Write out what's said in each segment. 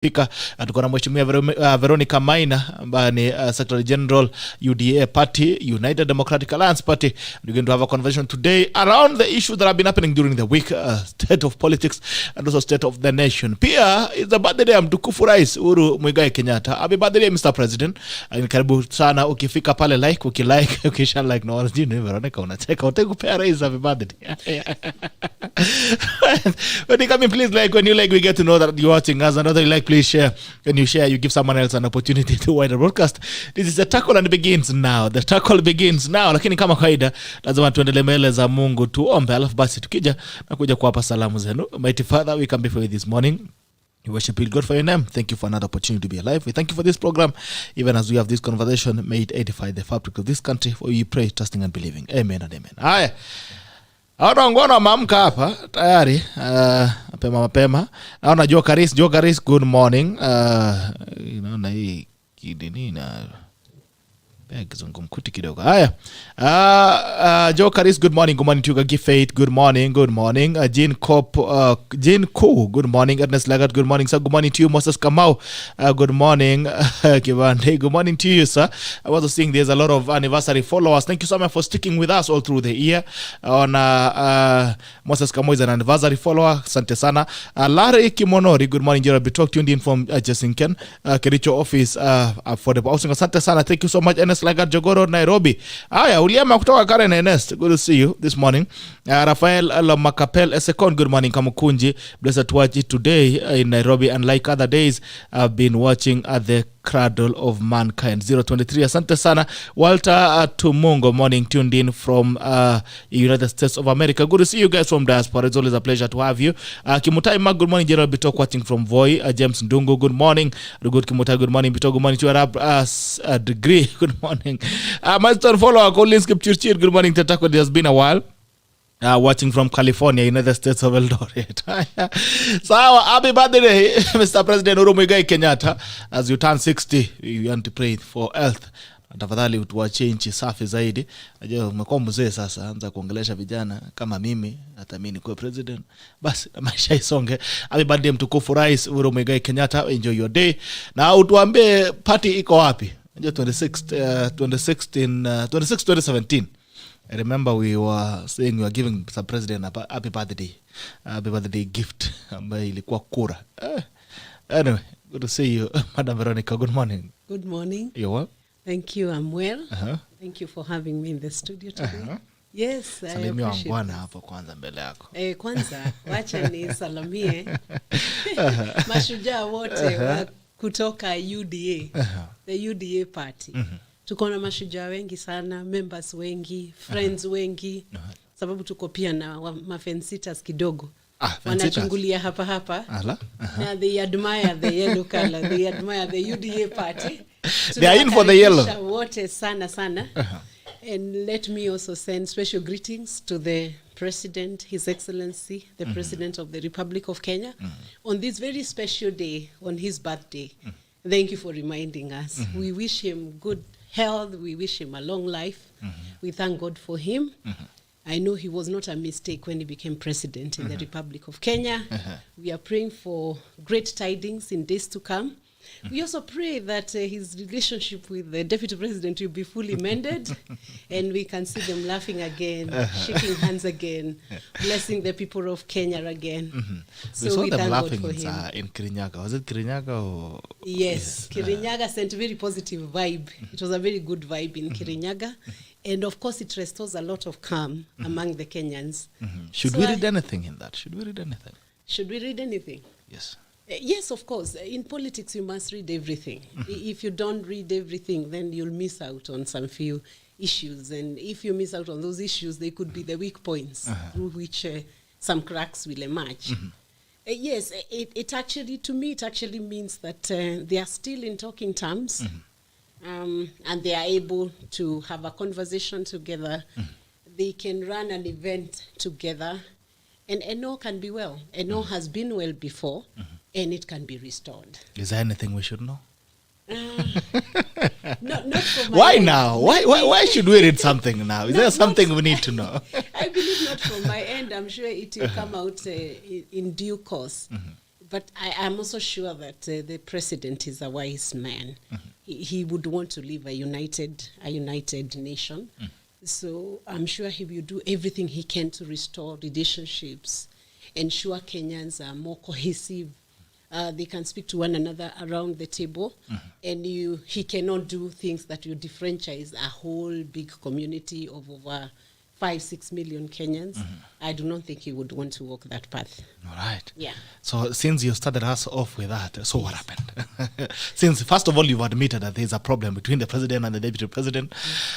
Pika tuko na mheshimiwa Veronica MAINA ambaye ni Secretary General UDA Party, United Democratic Alliance Party. We're going to have a conversation today around the issues that have been happening during the week, state of politics and also state of the nation. Pia it's the birthday ya mtukufu Rais Uhuru Muigai Kenyatta. Happy birthday Mr. President. Karibu sana, ukifika pale like, ukilike, ukisha like na origin Veronica unacheka utakupea rais happy birthday. When you come in, please like. When you like, we get to know that you're watching us. Another like, please share. When you share, you give someone else an opportunity to wider broadcast. This is the tackle and it begins now. The tackle begins now. Lakini kama kawaida, lazima tuendelee mbele za Mungu tuombe, alafu basi tukija na kuja kuwapa salamu zenu. Mighty Father, we come before you this morning. We worship you, God, for your name. Thank you for another opportunity to be alive. We thank you for this program. Even as we have this conversation, may it edify the fabric of this country. For you pray, trusting and believing. Amen and amen. Haya. Hawa ngono maamka hapa tayari mapema. Naona Jokaris, good morning. Naona hii kidini na kizungumkuti kidogo. Haya. Jokaris, good morning. Good morning to you, Faith. Good morning. Jean Ko, good morning. Ernest Lagat, good morning, sir. Good morning to you, Moses Kamau. Good morning, Kivande. Good morning to you, sir. I was seeing there's a lot of anniversary followers. Thank you so much for sticking with us all through the year. On Moses Kamau is an anniversary follower. Asante sana. Larry Kimonori, good morning. You're talk tuned in from Jesinken, Kericho office for the housing. Asante sana. Thank you so much, Ernest Lagat, Jogoro, Nairobi. Aya, Uliama kutoka Karen Ernest. Good to see you this morning. Rafael Makapel Esekon, good morning. Kamukunji, blessed to watch it today in Nairobi, and like other days, I've been watching at the Cradle of Mankind. 023. Asante sana. Walter Tumungo, morning, tuned in from United States of America. Good to see you guys from diaspora. It's always a pleasure to have you. Kimutai Mark, good morning. General Bitok watching from Voi. James Ndungu, good morning. Good Kimutai, good morning. Bitok, good morning to Arab Degree. Good morning. Master follower Colin Skipchurchir, good morning. Tatako, it has been a while. Watching from California, United States of Eldoret. So, happy birthday, Mr. President Uhuru Muigai Kenyatta. As you turn 60, you want to pray for health. Tafadhali utuachie nchi safi zaidi. Najua umekuwa mzee sasa, anza kuongelesha vijana kama mimi, hata mimi nikuwe president. Basi maisha isonge. Happy birthday mtukufu Rais Uhuru Muigai Kenyatta. Enjoy your day. Na utuambie party iko wapi? Najua 2017. I remember we were saying we were giving the president a happy birthday gift ambayo ilikuwa kura. Anyway, good to see you, Madam Veronica. Good morning. Good morning. You well? Thank you. I'm well. Thank you for having me in the studio today. Yes, salimia wangwana hapo kwanza mbele yako. Kwanza wacha ni salamie mashujaa wote wa kutoka UDA, the UDA party. Tuko na mashujaa wengi sana, members wengi, friends wengi. Sababu tuko pia na mafensitas kidogo. Wanachungulia hapa. Na they admire the yellow color. They admire the UDA party. They are in for the yellow. Wote sana. And let me also send special greetings to the President, His Excellency, the President of the Republic of Kenya, on this very special day, on his birthday. Thank you for reminding us. We wish him good health. We wish him a long life. We thank God for him. I know he was not a mistake when he became president in the Republic of Kenya. We are praying for great tidings in days to come. We also pray that his relationship with the deputy president will be fully mended and we can see them laughing again, shaking hands again, blessing the people of Kenya again. So we thank God for him. In Kirinyaga. Was it Kirinyaga or? Yes, Kirinyaga sent a very positive vibe. It was a very good vibe in Kirinyaga. And of course, it restores a lot of calm among the Kenyans. Should we read anything in that? Should we read anything? Yes. Yes, of course. In politics, you must read everything. If you don't read everything, then you'll miss out on some few issues. And if you miss out on those issues, they could be the weak points through which some cracks will emerge. Yes, it actually, to me, it actually means that they are still in talking terms. And they are able to have a conversation together. They can run an event together. And all can be well. And all has been well before. And it can be restored. Is there anything we should know? Not from my Why end. now? Why should we read something now? Is there something we need to know? I believe not from my end. I'm sure it will come out in due course. But I am also sure that the president is a wise man. He would want to leave a united nation. So I'm sure he will do everything he can to restore relationships, ensure Kenyans are more cohesive. They can speak to one another around the table, and he cannot do things that will differentiate a whole big community of over 5-6 million Kenyans. I do not think he would want to walk that path. All right. Yeah. So since you started us off with that, so what happened? Since first of all you've admitted that there's a problem between the president and the deputy president,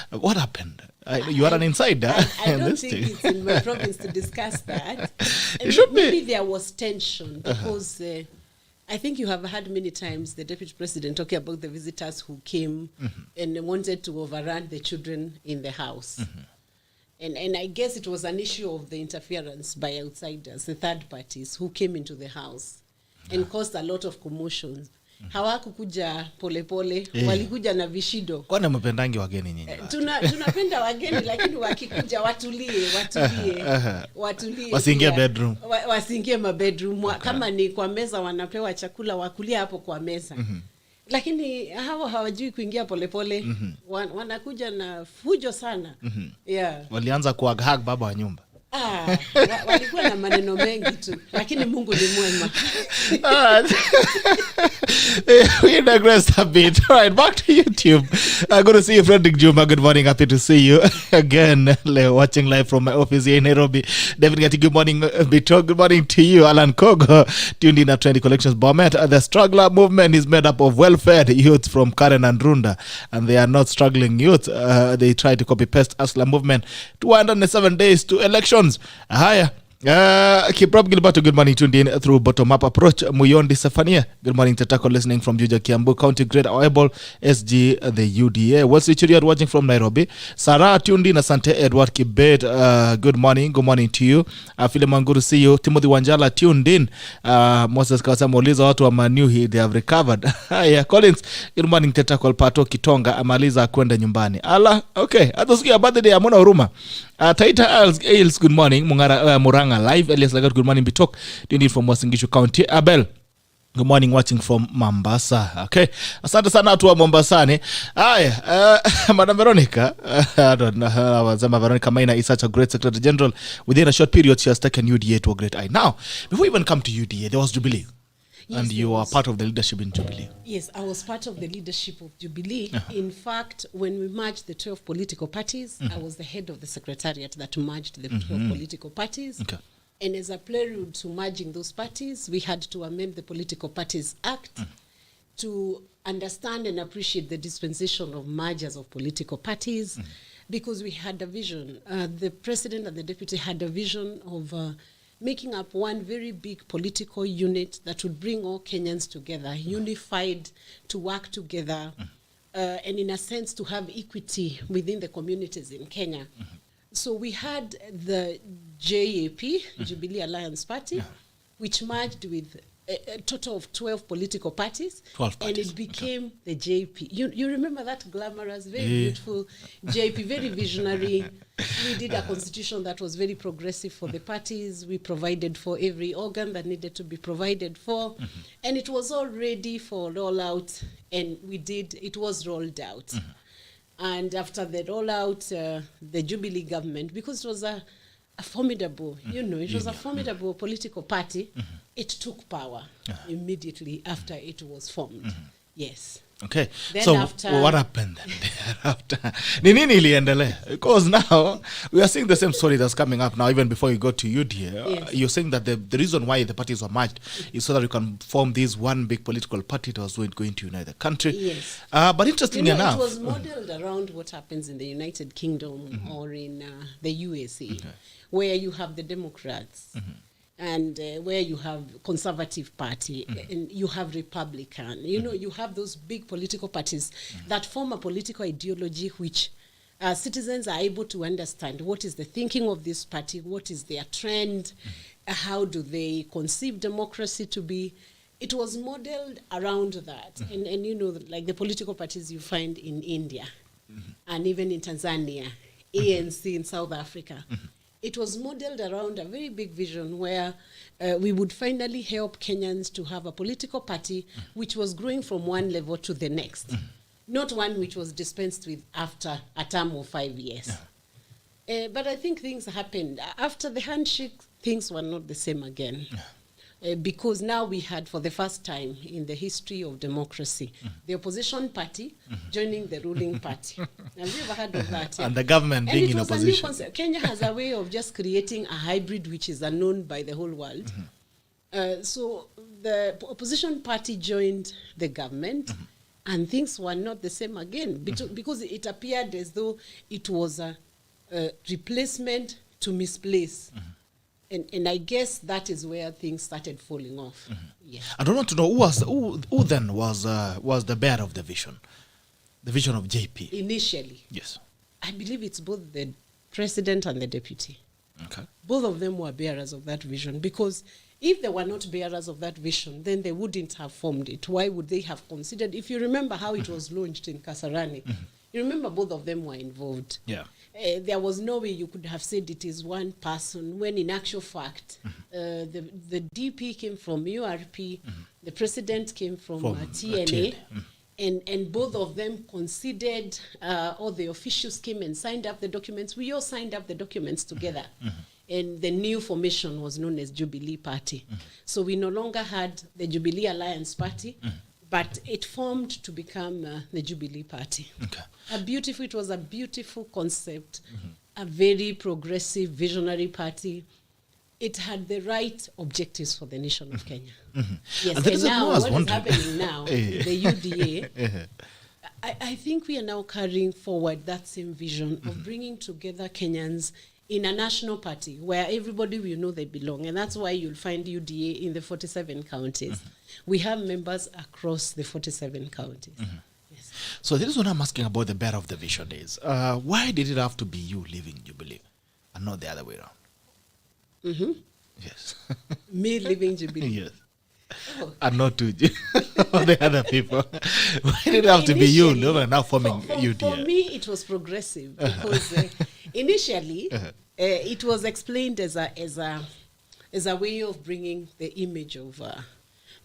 what happened? You are an insider. I don't think it's in my province to discuss that. It should maybe be. there was tension because I think you have heard many times the deputy president talking about the visitors who came and wanted to overrun the children in the house. And I guess it was an issue of the interference by outsiders, the third parties who came into the house and caused a lot of commotion. Hawakukuja polepole, walikuja na vishido. Kwani mpendangi wageni nyinyi? Tunapenda wageni lakini wakikuja watulie. Wasiingie bedroom. Wasiingie mabedroom. Kama ni kwa meza wanapewa chakula wakulia hapo kwa meza. Lakini hawa hawajui kuingia polepole. Wanakuja na fujo sana. Yeah. Walianza kuhag baba wa nyumba. Walikuwa na maneno mengi tu, lakini Mungu ni mwema. We digressed a bit. All right, back to YouTube. Good to see you, Frederick Juma. Good morning. Happy to see you again. Watching live from my office here in Nairobi. David Gatti, good morning. Bito, good morning to you. Alan Kogo, tuned in at Trendy Collections Bomet. The struggler movement is made up of well-fed youth from Karen and Runda, and they are not struggling youth. They try to copy-paste Asla movement 207 days to elections. Haya. Kiprop Gilberto, good morning, tuned in through bottom-up approach. Muyondi Sefania, good morning, Tatako, listening from Juja, Kiambu County, Great Oebol, SG, the UDA. Wesley Churiat watching from Nairobi. Sarah, tuned in, Asante Edward Kibet, good morning to you. Philemon, good to see you. Timothy Wanjala, tuned in. Moses Kawasamoliza, watu wa Manu, they have recovered. Haya, Collins, good morning, Tatako, Pato Kitonga, amaliza kwenda nyumbani. Ala, okay, atosikia birthday, amona huruma. Taita Ailes, good morning. Muranga live. Elias Lagat, good morning. Bitok, tuned in from Wasingishu County. Abel, good morning, watching from Mombasa. Okay, asante sana watu wa Mombasani. Aya, Madam Veronica, I don't know, Veronica Maina is such a great Secretary General. Within a short period, she has taken UDA to a great eye. Now, before we even come to UDA, there was Jubilee. Yes, and you are part of the leadership in Jubilee. Yes, I was part of the leadership of Jubilee. In fact, when we merged the 12 political parties, I was the head of the secretariat that merged the 12 political parties. Okay. And as a prelude to merging those parties, we had to amend the Political Parties Act to understand and appreciate the dispensation of mergers of political parties, because we had a vision. The president and the deputy had a vision of making up one very big political unit that would bring all Kenyans together, unified, to work together, and in a sense to have equity within the communities in Kenya. So we had the JAP, Jubilee Alliance Party, which merged with a total of 12 political parties, 12 parties. And it became the JP. You remember that glamorous, very beautiful JP, very visionary. We did a constitution that was very progressive for the parties. We provided for every organ that needed to be provided for, and it was all ready for rollout, and it was rolled out. And after the rollout, the Jubilee government, because it was a formidable, it was a formidable political party, it took power immediately after it was formed. Yes. Okay. Then so after, what happened thereafter? Because now we are seeing the same story that's coming up now, even before you go to UDA. Yes. You're saying that the reason why the parties were merged is so that you can form this one big political party that was going to unite the country. Yes. But interestingly enough, it was modeled around what happens in the United Kingdom or in the USA, where you have the Democrats. And where you have Conservative Party and you have Republican, you have those big political parties that form a political ideology which citizens are able to understand what is the thinking of this party, what is their trend, how do they conceive democracy to be. It was modeled around that. And like the political parties you find in India and even in Tanzania, ANC in South Africa. it was modeled around a very big vision where we would finally help Kenyans to have a political party which was growing from one level to the next, not one which was dispensed with after a term of 5 years. But I think things happened. After the handshake, things were not the same again. Because now we had, for the first time in the history of democracy, the opposition party joining the ruling party. Have you ever heard of that? And the government being in opposition. A new concept. Kenya has a way of just creating a hybrid which is unknown by the whole world. So the opposition party joined the government, and things were not the same again, because it appeared as though it was a replacement to misplace. And I guess that is where things started falling off. Yeah. I don't want to know who then was the bearer of the vision of JP. Initially, yes, I believe it's both the president and the deputy. Okay. Both of them were bearers of that vision, because if they were not bearers of that vision, then they wouldn't have formed it. Why would they have considered? If you remember how it was launched in Kasarani, you remember both of them were involved. Yeah. There was no way you could have said it is one person, when in actual fact, the DP came from URP, the president came from TNA, and both of them considered, all the officials came and signed up the documents. We all signed up the documents together. And the new formation was known as Jubilee Party. So we no longer had the Jubilee Alliance Party, but it formed to become the Jubilee Party. Okay. It was a beautiful concept, a very progressive, visionary party. It had the right objectives for the nation of Kenya. Yes, and now what is happening now, the UDA, I think we are now carrying forward that same vision of bringing together Kenyans in a national party where everybody will know they belong. And that's why you'll find UDA in the 47 counties. We have members across the 47 counties. Yes. So this is what I'm asking about the bearer of the vision is, why did it have to be you leaving Jubilee and not the other way around? Yes. Me leaving Jubilee? Yes. Oh. And not to the other people. Why did it have to be you now forming UDA? For me, it was progressive because initially it was explained as a way of bringing the image of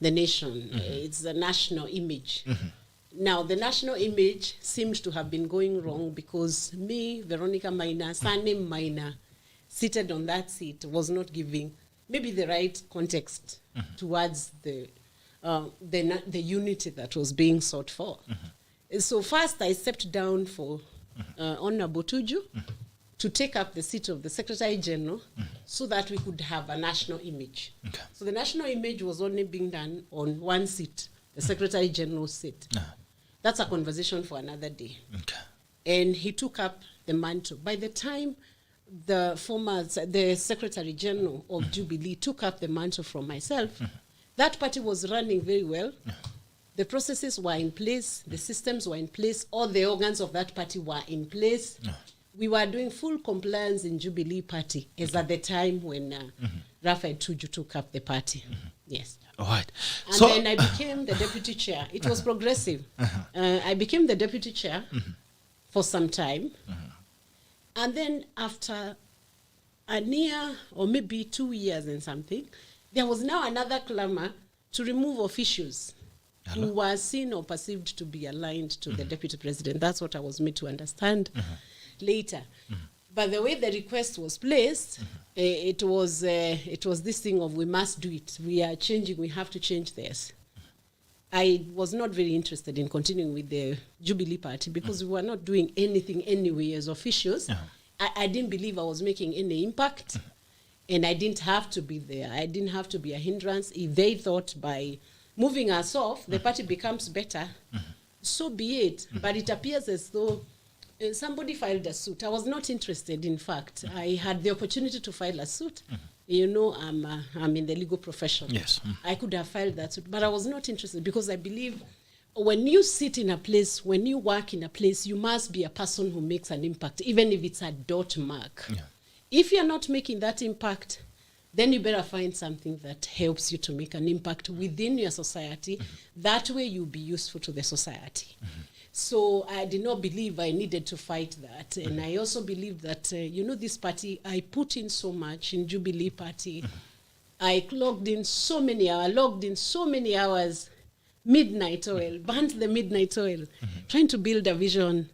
the nation. It's a national image. Now, the national image seems to have been going wrong because me, VERONICA MAINA, surname MAINA, seated on that seat was not giving maybe the right context towards the unity that was being sought for. So first I stepped down for Honorable Tuju to take up the seat of the Secretary General so that we could have a national image. Okay. So the national image was only being done on one seat, the Secretary General's seat. That's a conversation for another day. Okay. And he took up the mantle. By the time the Secretary General of Jubilee took up the mantle from myself, that party was running very well. The processes were in place, the systems were in place, all the organs of that party were in place. We were doing full compliance in Jubilee Party as at the time when Raphael Tuju took up the party. Yes. All right. And then I became the deputy chair. It was progressive. I became the deputy chair for some time. And then after a year or maybe 2 years and something, there was now another clamor to remove officials who were seen or perceived to be aligned to the deputy president. That's what I was made to understand later. But the way the request was placed, it was this thing of we must do it. We are changing. We have to change this. I was not very interested in continuing with the Jubilee Party because we were not doing anything anyway as officials. I didn't believe I was making any impact, and I didn't have to be there. I didn't have to be a hindrance. If they thought by moving us off, the party becomes better, so be it. But it appears as though somebody filed a suit. I was not interested, in fact. I had the opportunity to file a suit. You know, I'm in the legal profession. Yes. I could have filed that suit, but I was not interested because I believe when you sit in a place, when you work in a place, you must be a person who makes an impact, even if it's a dot mark. Yeah. If you're not making that impact, then you better find something that helps you to make an impact within your society. That way you'll be useful to the society. So I did not believe I needed to fight that. And I also believe that, this party, I put in so much in Jubilee Party. I logged in so many hours, midnight oil, burnt the midnight oil, trying to build a vision.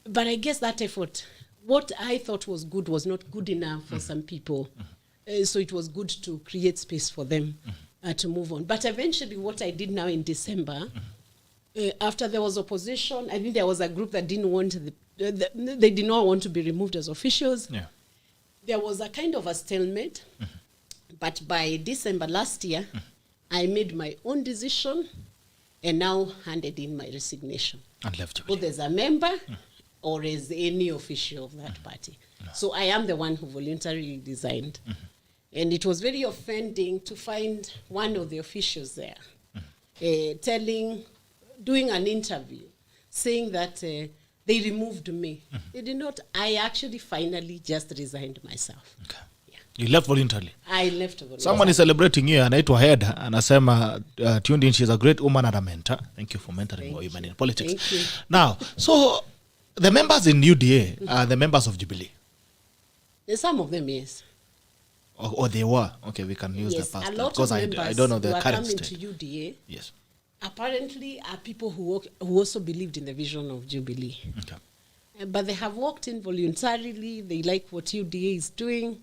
But I guess that effort, what I thought was good was not good enough for some people. So it was good to create space for them to move on. But eventually what I did now in December, after there was opposition, I think there was a group that didn't want, they did not want to be removed as officials. Yeah. There was a kind of a stalemate. But by December last year, I made my own decision and now handed in my resignation. And left Whether as a member or as any official of that party. So I am the one who voluntarily resigned. And it was very offending to find one of the officials there doing an interview, saying that they removed me. They did not. I actually finally just resigned myself. Okay. You left voluntarily. I left voluntarily. Someone is celebrating you, anaitwa Head, anasema tuned in, she's a great woman and a mentor. Thank you for mentoring women in politics. Thank you. Now, so the members in UDA are the members of Jubilee. Some of them, yes. Or they were. Okay, we can use the past. A lot of members I don't know the who are current coming state. to UDA. Yes. Apparently are people who also believed in the vision of Jubilee. Okay. But they have walked in voluntarily. They like what UDA is doing.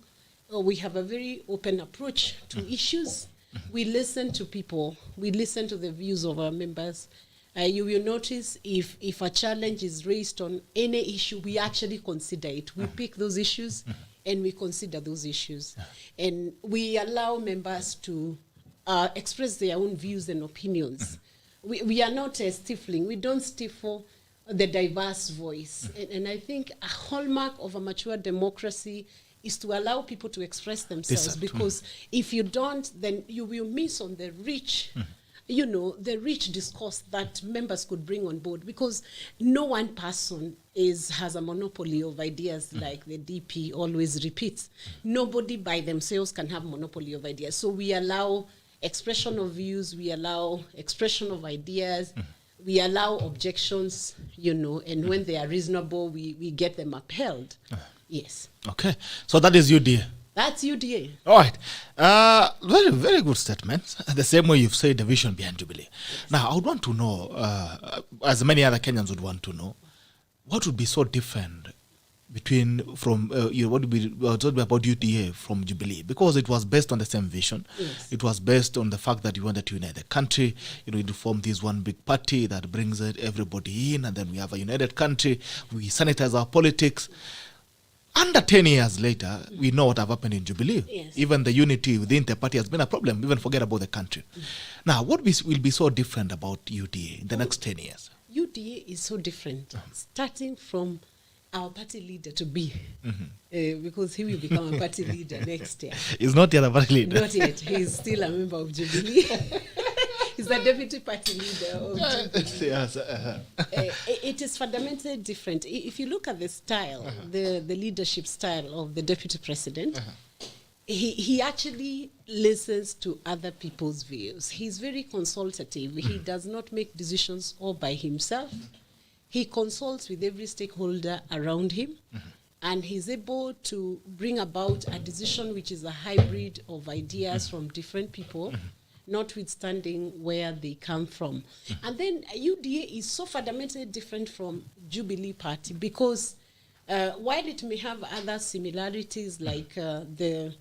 We have a very open approach to issues. We listen to people. We listen to the views of our members. You will notice if a challenge is raised on any issue, we actually consider it. We pick those issues and we consider those issues. And we allow members to express their own views and opinions. We are not stifling. We don't stifle the diverse voice. And I think a hallmark of a mature democracy is to allow people to express themselves, because if you don't, then you will miss on the rich, the rich discourse that members could bring on board, because no one person has a monopoly of ideas like the DP always repeats. Nobody by themselves can have monopoly of ideas. So we allow expression of views, we allow expression of ideas, we allow objections, and when they are reasonable, we get them upheld. Yes. Okay. So that is UDA. That's UDA. All right. Very, very good statements. The same way you've said the vision behind Jubilee. Yes. Now, I would want to know, as many other Kenyans would want to know, what would be so different what would be about UDA from Jubilee? Because it was based on the same vision. Yes. It was based on the fact that you wanted to unite the country. You form this one big party that brings everybody in, and then we have a united country. We sanitize our politics. Under 10 years later, we know what have happened in Jubilee. Yes. Even the unity within the party has been a problem. Even forget about the country. Now, what will be so different about UDA in the next 10 years? UDA is so different, starting from our party leader to be, because he will become a party leader next year. He's not yet a party leader. Not yet. He's still a member of Jubilee. He's the deputy party leader of Jubilee. Yes, it is fundamentally different. If you look at the style, the leadership style of the deputy president, he actually listens to other people's views. He's very consultative. He does not make decisions all by himself. He consults with every stakeholder around him, and he's able to bring about a decision which is a hybrid of ideas from different people, notwithstanding where they come from. And then UDA is so fundamentally different from Jubilee Party, because while it may have other similarities like the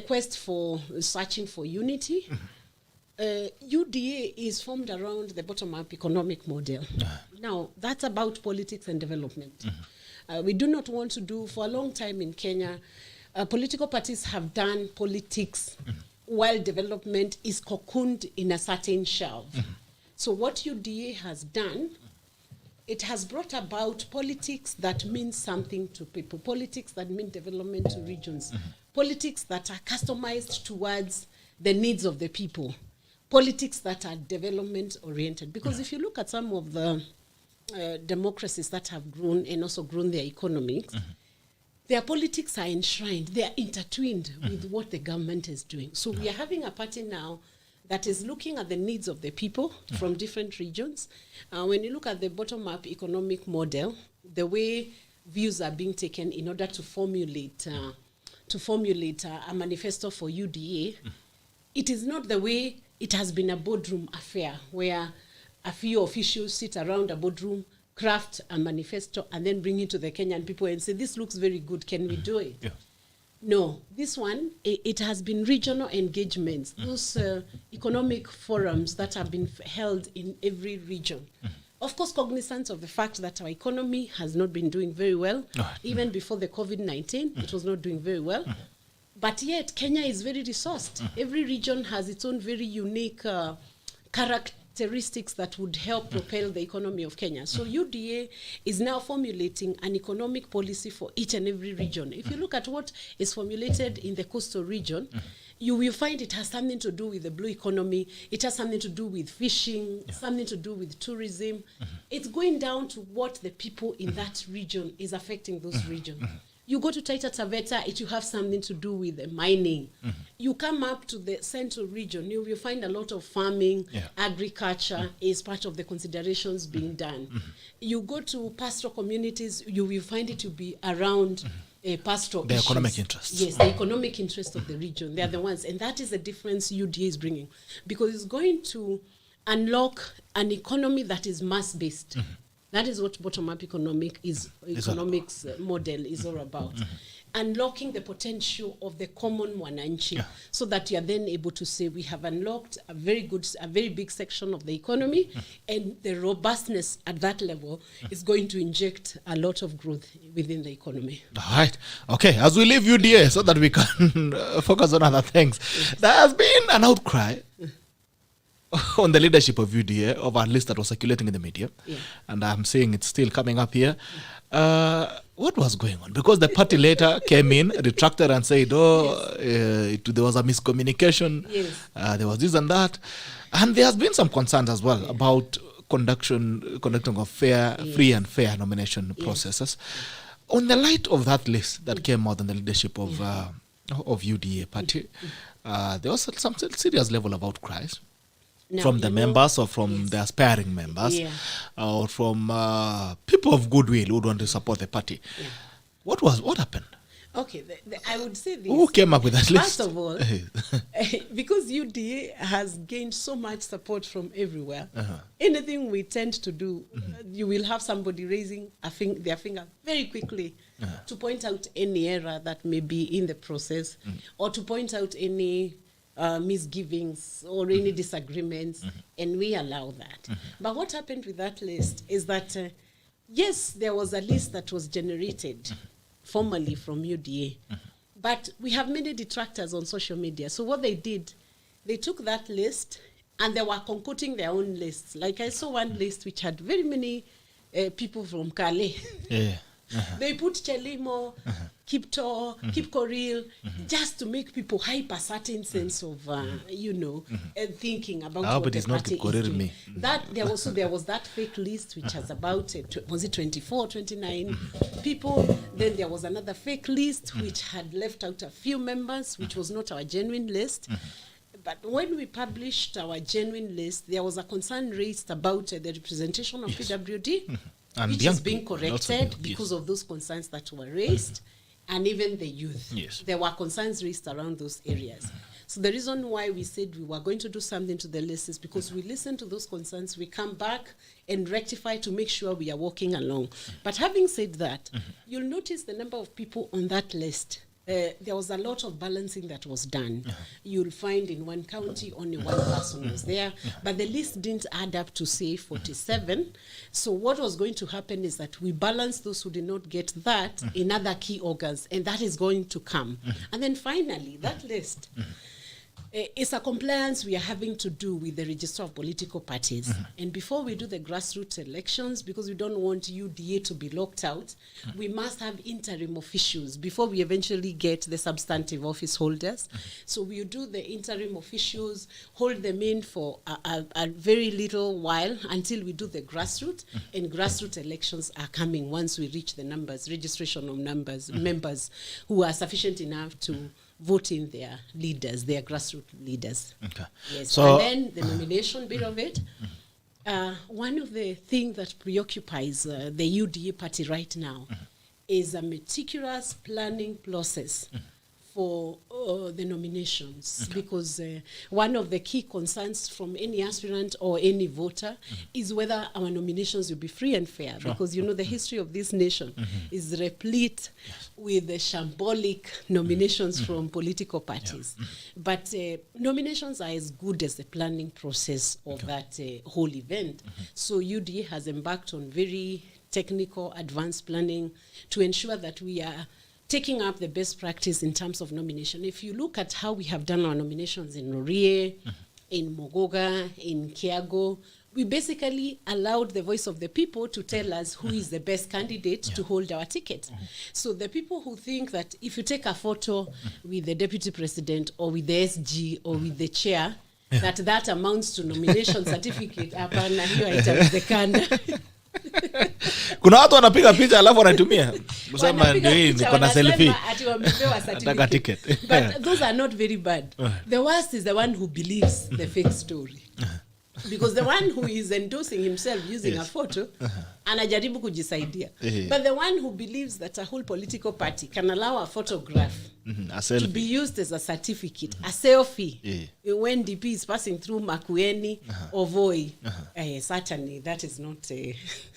quest for searching for unity, UDA is formed around the bottom-up economic model. Now, that's about politics and development. We do not want to do, for a long time in Kenya, political parties have done politics while development is cocooned in a certain shelf. So what UDA has done, it has brought about politics that mean something to people, politics that mean development to regions, politics that are customized towards the needs of the people, politics that are development-oriented. Because if you look at some of the democracies that have grown and also grown their economics, their politics are enshrined, they are intertwined with what the government is doing. So we are having a party now that is looking at the needs of the people from different regions. When you look at the bottom-up economic model, the way views are being taken in order to formulate a manifesto for UDA, it is not the way it has been a boardroom affair where a few officials sit around a boardroom, craft a manifesto, and then bring it to the Kenyan people and say, this looks very good, can we do it? Yeah. No, this one, it has been regional engagements, those economic forums that have been held in every region. Of course, cognizant of the fact that our economy has not been doing very well. Even before the COVID-19, it was not doing very well. But yet, Kenya is very resourced. Every region has its own very unique characteristics that would help propel the economy of Kenya. So UDA is now formulating an economic policy for each and every region. If you look at what is formulated in the coastal region, you will find it has something to do with the blue economy. It has something to do with fishing, something to do with tourism. It's going down to what the people in that region is affecting those regions. You go to Taita Taveta, it will have something to do with the mining. You come up to the central region, you will find a lot of farming, agriculture is part of the considerations being done. You go to pastoral communities, you will find it to be around pastoral The issues. economic interests. Yes, the economic interest of the region. They are the ones. And that is the difference UDA is bringing. Because it's going to unlock an economy that is mass-based. That is what bottom-up economics model is all about. Unlocking the potential of the common mwananchi, so that you are then able to say we have unlocked a very big section of the economy, and the robustness at that level is going to inject a lot of growth within the economy. All right. Okay, as we leave UDA so that we can focus on other things, there has been an outcry on the leadership of UDA, of at least that was circulating in the media. And I'm saying it's still coming up here. What was going on? Because the party later came in, retracted and said, there was a miscommunication. There was this and that. And there has been some concerns as well about conducting of free and fair nomination processes. On the light of that list that came out on the leadership of UDA party, there was some serious level of outcries. From the members or from the aspiring members or from people of goodwill who want to support the party. What happened? Okay, I would say this. Who came up with that list? First of all, because UDA has gained so much support from everywhere, anything we tend to do, you will have somebody raising their finger very quickly to point out any error that may be in the process or to point out any misgivings or any disagreements, and we allow that. But what happened with that list is that, yes, there was a list that was generated formally from UDA, but we have many detractors on social media. So what they did, they took that list and they were concocting their own lists. Like I saw one list which had very many people from Kale. They put Chelimo, Kipto, Kipkoril, just to make people hype a certain sense of, thinking about what the party is doing. There was that fake list which has about, was it 24, 29 people? Then there was another fake list which had left out a few members, which was not our genuine list. But when we published our genuine list, there was a concern raised about the representation of PWD. And which is being corrected because of those concerns that were raised, and even the youth. There were concerns raised around those areas. So the reason why we said we were going to do something to the list is because we listen to those concerns, we come back and rectify to make sure we are walking along. But having said that, you'll notice the number of people on that list. There was a lot of balancing that was done. You'll find in one county only one person was there, but the list didn't add up to, say, 47. So what was going to happen is that we balance those who did not get that in other key organs, and that is going to come. And then finally, that list is a compliance we are having to do with the Register of Political Parties. And before we do the grassroots elections, because we don't want UDA to be locked out, we must have interim officials before we eventually get the substantive office holders. So we do the interim officials, hold them in for a very little while until we do the grassroots, and grassroots elections are coming once we reach the numbers, registration of members who are sufficient enough to voting their leaders, their grassroots leaders. Okay. Yes. So, and then the nomination bit of it. One of the things that preoccupies the UDA party right now is a meticulous planning process for the nominations, because one of the key concerns from any aspirant or any voter is whether our nominations will be free and fair, because you know the history of this nation is replete with the shambolic nominations from political parties. But nominations are as good as the planning process of that whole event. So UDA has embarked on very technical advanced planning to ensure that we are taking up the best practice in terms of nomination. If you look at how we have done our nominations in Lorie, in Mogoga, in Kiago, we basically allowed the voice of the people to tell us who is the best candidate to hold our ticket. So the people who think that if you take a photo with the deputy president or with the SG or with the chair, that amounts to nomination certificate, hapana, hiyo haitamwezekana. kuna watu wanapiga picha alafu wanatumia kusema ndio hii niko na selfie ati wamepewa certificate. But those are not very bad. The worst is the one who believes the fake story. Because the one who is endorsing himself using a photo anajaribu kujisaidia. But the one who believes that a whole political party can allow a photograph to be used as a certificate, a selfie, when DP is passing through Makueni or Voi, certainly that is not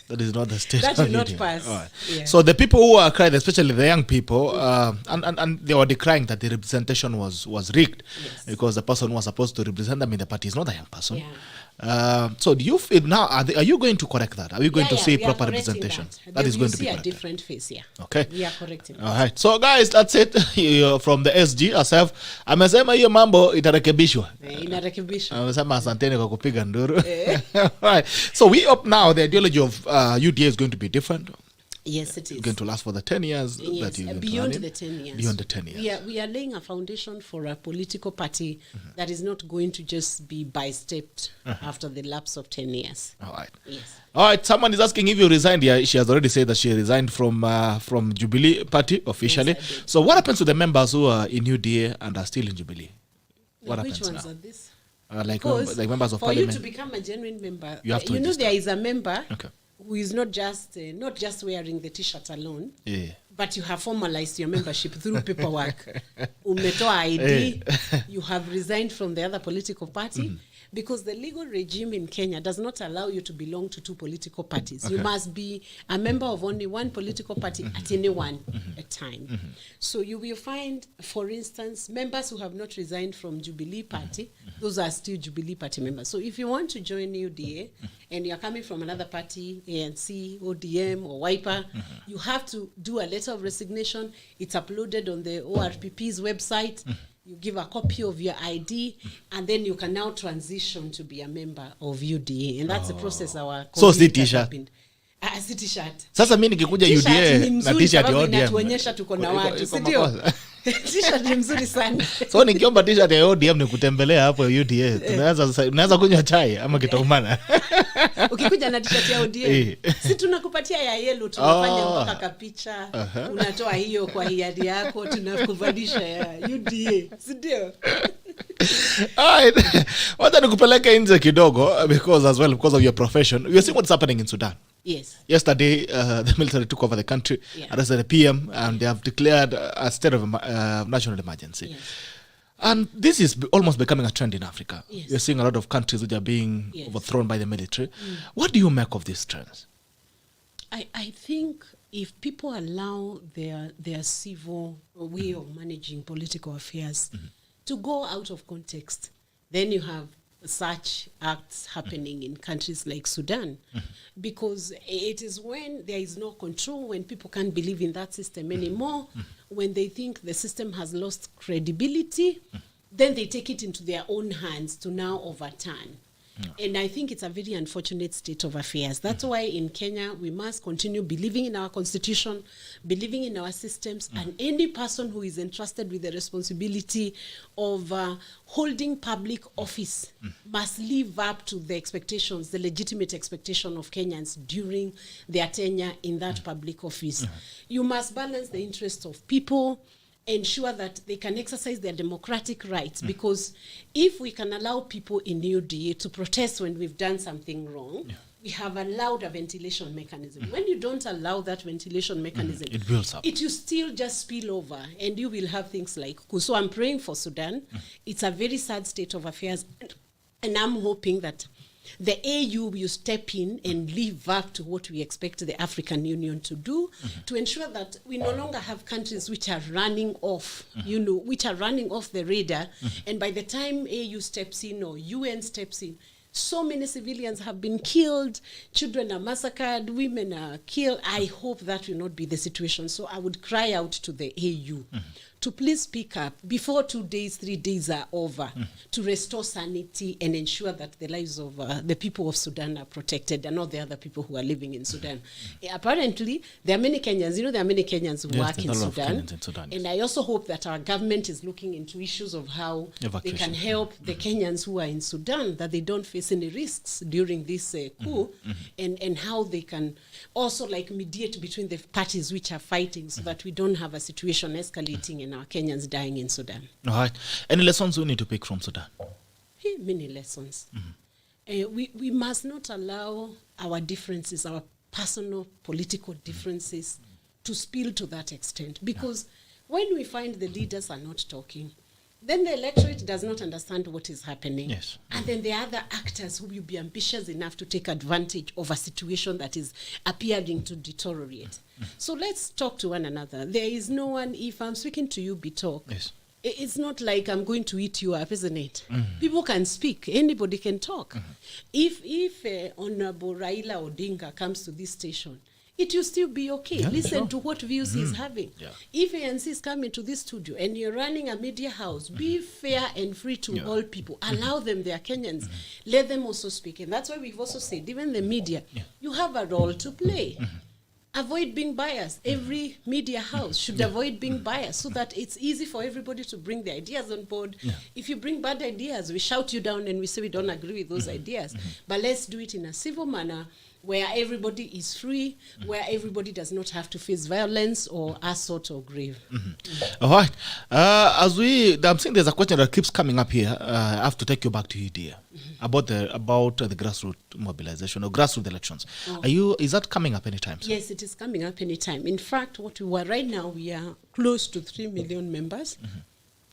that is not the state. That will not pass. Right. So the people who are crying, especially the young people, and they were decrying that the representation was rigged, because the person who was supposed to represent them in the party is not a young person. So do you feel now, are you going to correct that? Are we going to see proper representation? That is going to be corrected. A different face, Okay. We are correcting. All right. So guys, that's it. From the SG herself. Amesema hiyo mambo itarekebishwa. Inarekebishwa. Amesema asanteni kwa kupiga nduru. Right. So we hope now the ideology of UDA is going to be different. Yes, it is. Going to last for the 10 years. Yes, that beyond the 10 years. Beyond the 10 years. We are laying a foundation for a political party that is not going to just be by-stepped after the lapse of 10 years. All right. Yes. All right. Someone is asking if you resigned. Yeah, she has already said that she resigned from Jubilee Party officially. Yes, so what happens to the members who are in UDA and are still in Jubilee? What Which happens ones now? are this? Like members of for parliament. you to become a genuine member, You have to know there is a member who is not just wearing the t-shirt alone, but you have formalized your membership through paperwork. Umetoa ID, you have resigned from the other political party, because the legal regime in Kenya does not allow you to belong to two political parties. You must be a member of only one political party at any one time. So you will find, for instance, members who have not resigned from Jubilee Party, those are still Jubilee Party members. So if you want to join UDA and you're coming from another party, ANC, ODM, or Wiper, you have to do a letter of resignation. It's uploaded on the ORPP's website. You give a copy of your ID, and then you can now transition to be a member of UDA. And that's the process our So si t-shirt. Si t-shirt. Sasa mimi nikikuja UDA na t-shirt ya ODM. Inatuonyesha tuko na watu, si ndio? T-shirt ni mzuri sana. So nikiomba t-shirt ya ODM nikutembelea hapo UDA. Tunaweza kunywa chai ama kitaumana. Ukikuja na t-shirt ya ODM, si tunakupatia ya yellow, tunafanya mpaka kapicha. Unatoa hiyo kwa hiari yako, tunakuvalisha ya UDA. Si ndio? Alright. Wacha nikupeleke nje kidogo because of your profession. We are seeing what's happening in Sudan. Yes. Yesterday, the military took over the country, arrested the PM, and they have declared a state of national emergency. Yes. And this is almost becoming a trend in Africa. Yes. You're seeing a lot of countries which are being overthrown by the military. What do you make of these trends? I think if people allow their civil way of managing political affairs to go out of context, then you have such acts happening in countries like Sudan, because it is when there is no control, when people can't believe in that system anymore, when they think the system has lost credibility, then they take it into their own hands to now overturn. And I think it's a very unfortunate state of affairs. That's why in Kenya, we must continue believing in our constitution, believing in our systems, and any person who is entrusted with the responsibility of holding public office must live up to the expectations, the legitimate expectation of Kenyans during their tenure in that public office. You must balance the interests of people ensure that they can exercise their democratic rights. Because if we can allow people in UDA to protest when we've done something wrong, we have allowed a ventilation mechanism. When you don't allow that ventilation mechanism, it builds up. It will still just spill over, and you will have things like coup. So I'm praying for Sudan. It's a very sad state of affairs, and I'm hoping that the AU will step in and live up to what we expect the African Union to do, to ensure that we no longer have countries which are running off, which are running off the radar. And by the time AU steps in or UN steps in, so many civilians have been killed, children are massacred, women are killed. I hope that will not be the situation. So I would cry out to the AU to please speak up before 2 days, 3 days are over, to restore sanity and ensure that the lives of the people of Sudan are protected and not the other people who are living in Sudan. Apparently, there are many Kenyans, there are many Kenyans who work in Sudan. And I also hope that our government is looking into issues of how they can help the Kenyans who are in Sudan, that they don't face any risks during this coup, and how they can also mediate between the parties which are fighting, so that we don't have a situation escalating and our Kenyans dying in Sudan. All right. Any lessons we need to pick from Sudan? Many lessons. We must not allow our differences, our personal political differences, to spill to that extent. Because when we find the leaders are not talking, then the electorate does not understand what is happening. Yes. And then there are other actors who will be ambitious enough to take advantage of a situation that is appearing to deteriorate. So let's talk to one another. There is no one, if I'm speaking to you, talk. Yes. It's not like I'm going to eat you up, isn't it? People can speak. Anybody can talk. If Honorable Raila Odinga comes to this station, it will still be okay. Listen to what views he's having. If ANC is coming to this studio and you're running a media house, be fair and free to all people. Allow them, they are Kenyans. Let them also speak. And that's why we've also said, even the media, you have a role to play. Avoid being biased. Every media house should avoid being biased, so that it's easy for everybody to bring their ideas on board. If you bring bad ideas, we shout you down and we say we don't agree with those ideas. But let's do it in a civil manner, where everybody is free, where everybody does not have to face violence or assault or grave. All right. I'm saying there's a question that keeps coming up here. I have to take you back to UDA about the grassroots mobilization or grassroots elections. Is that coming up anytime soon? Yes, it is coming up anytime. In fact, right now, we are close to 3 million members.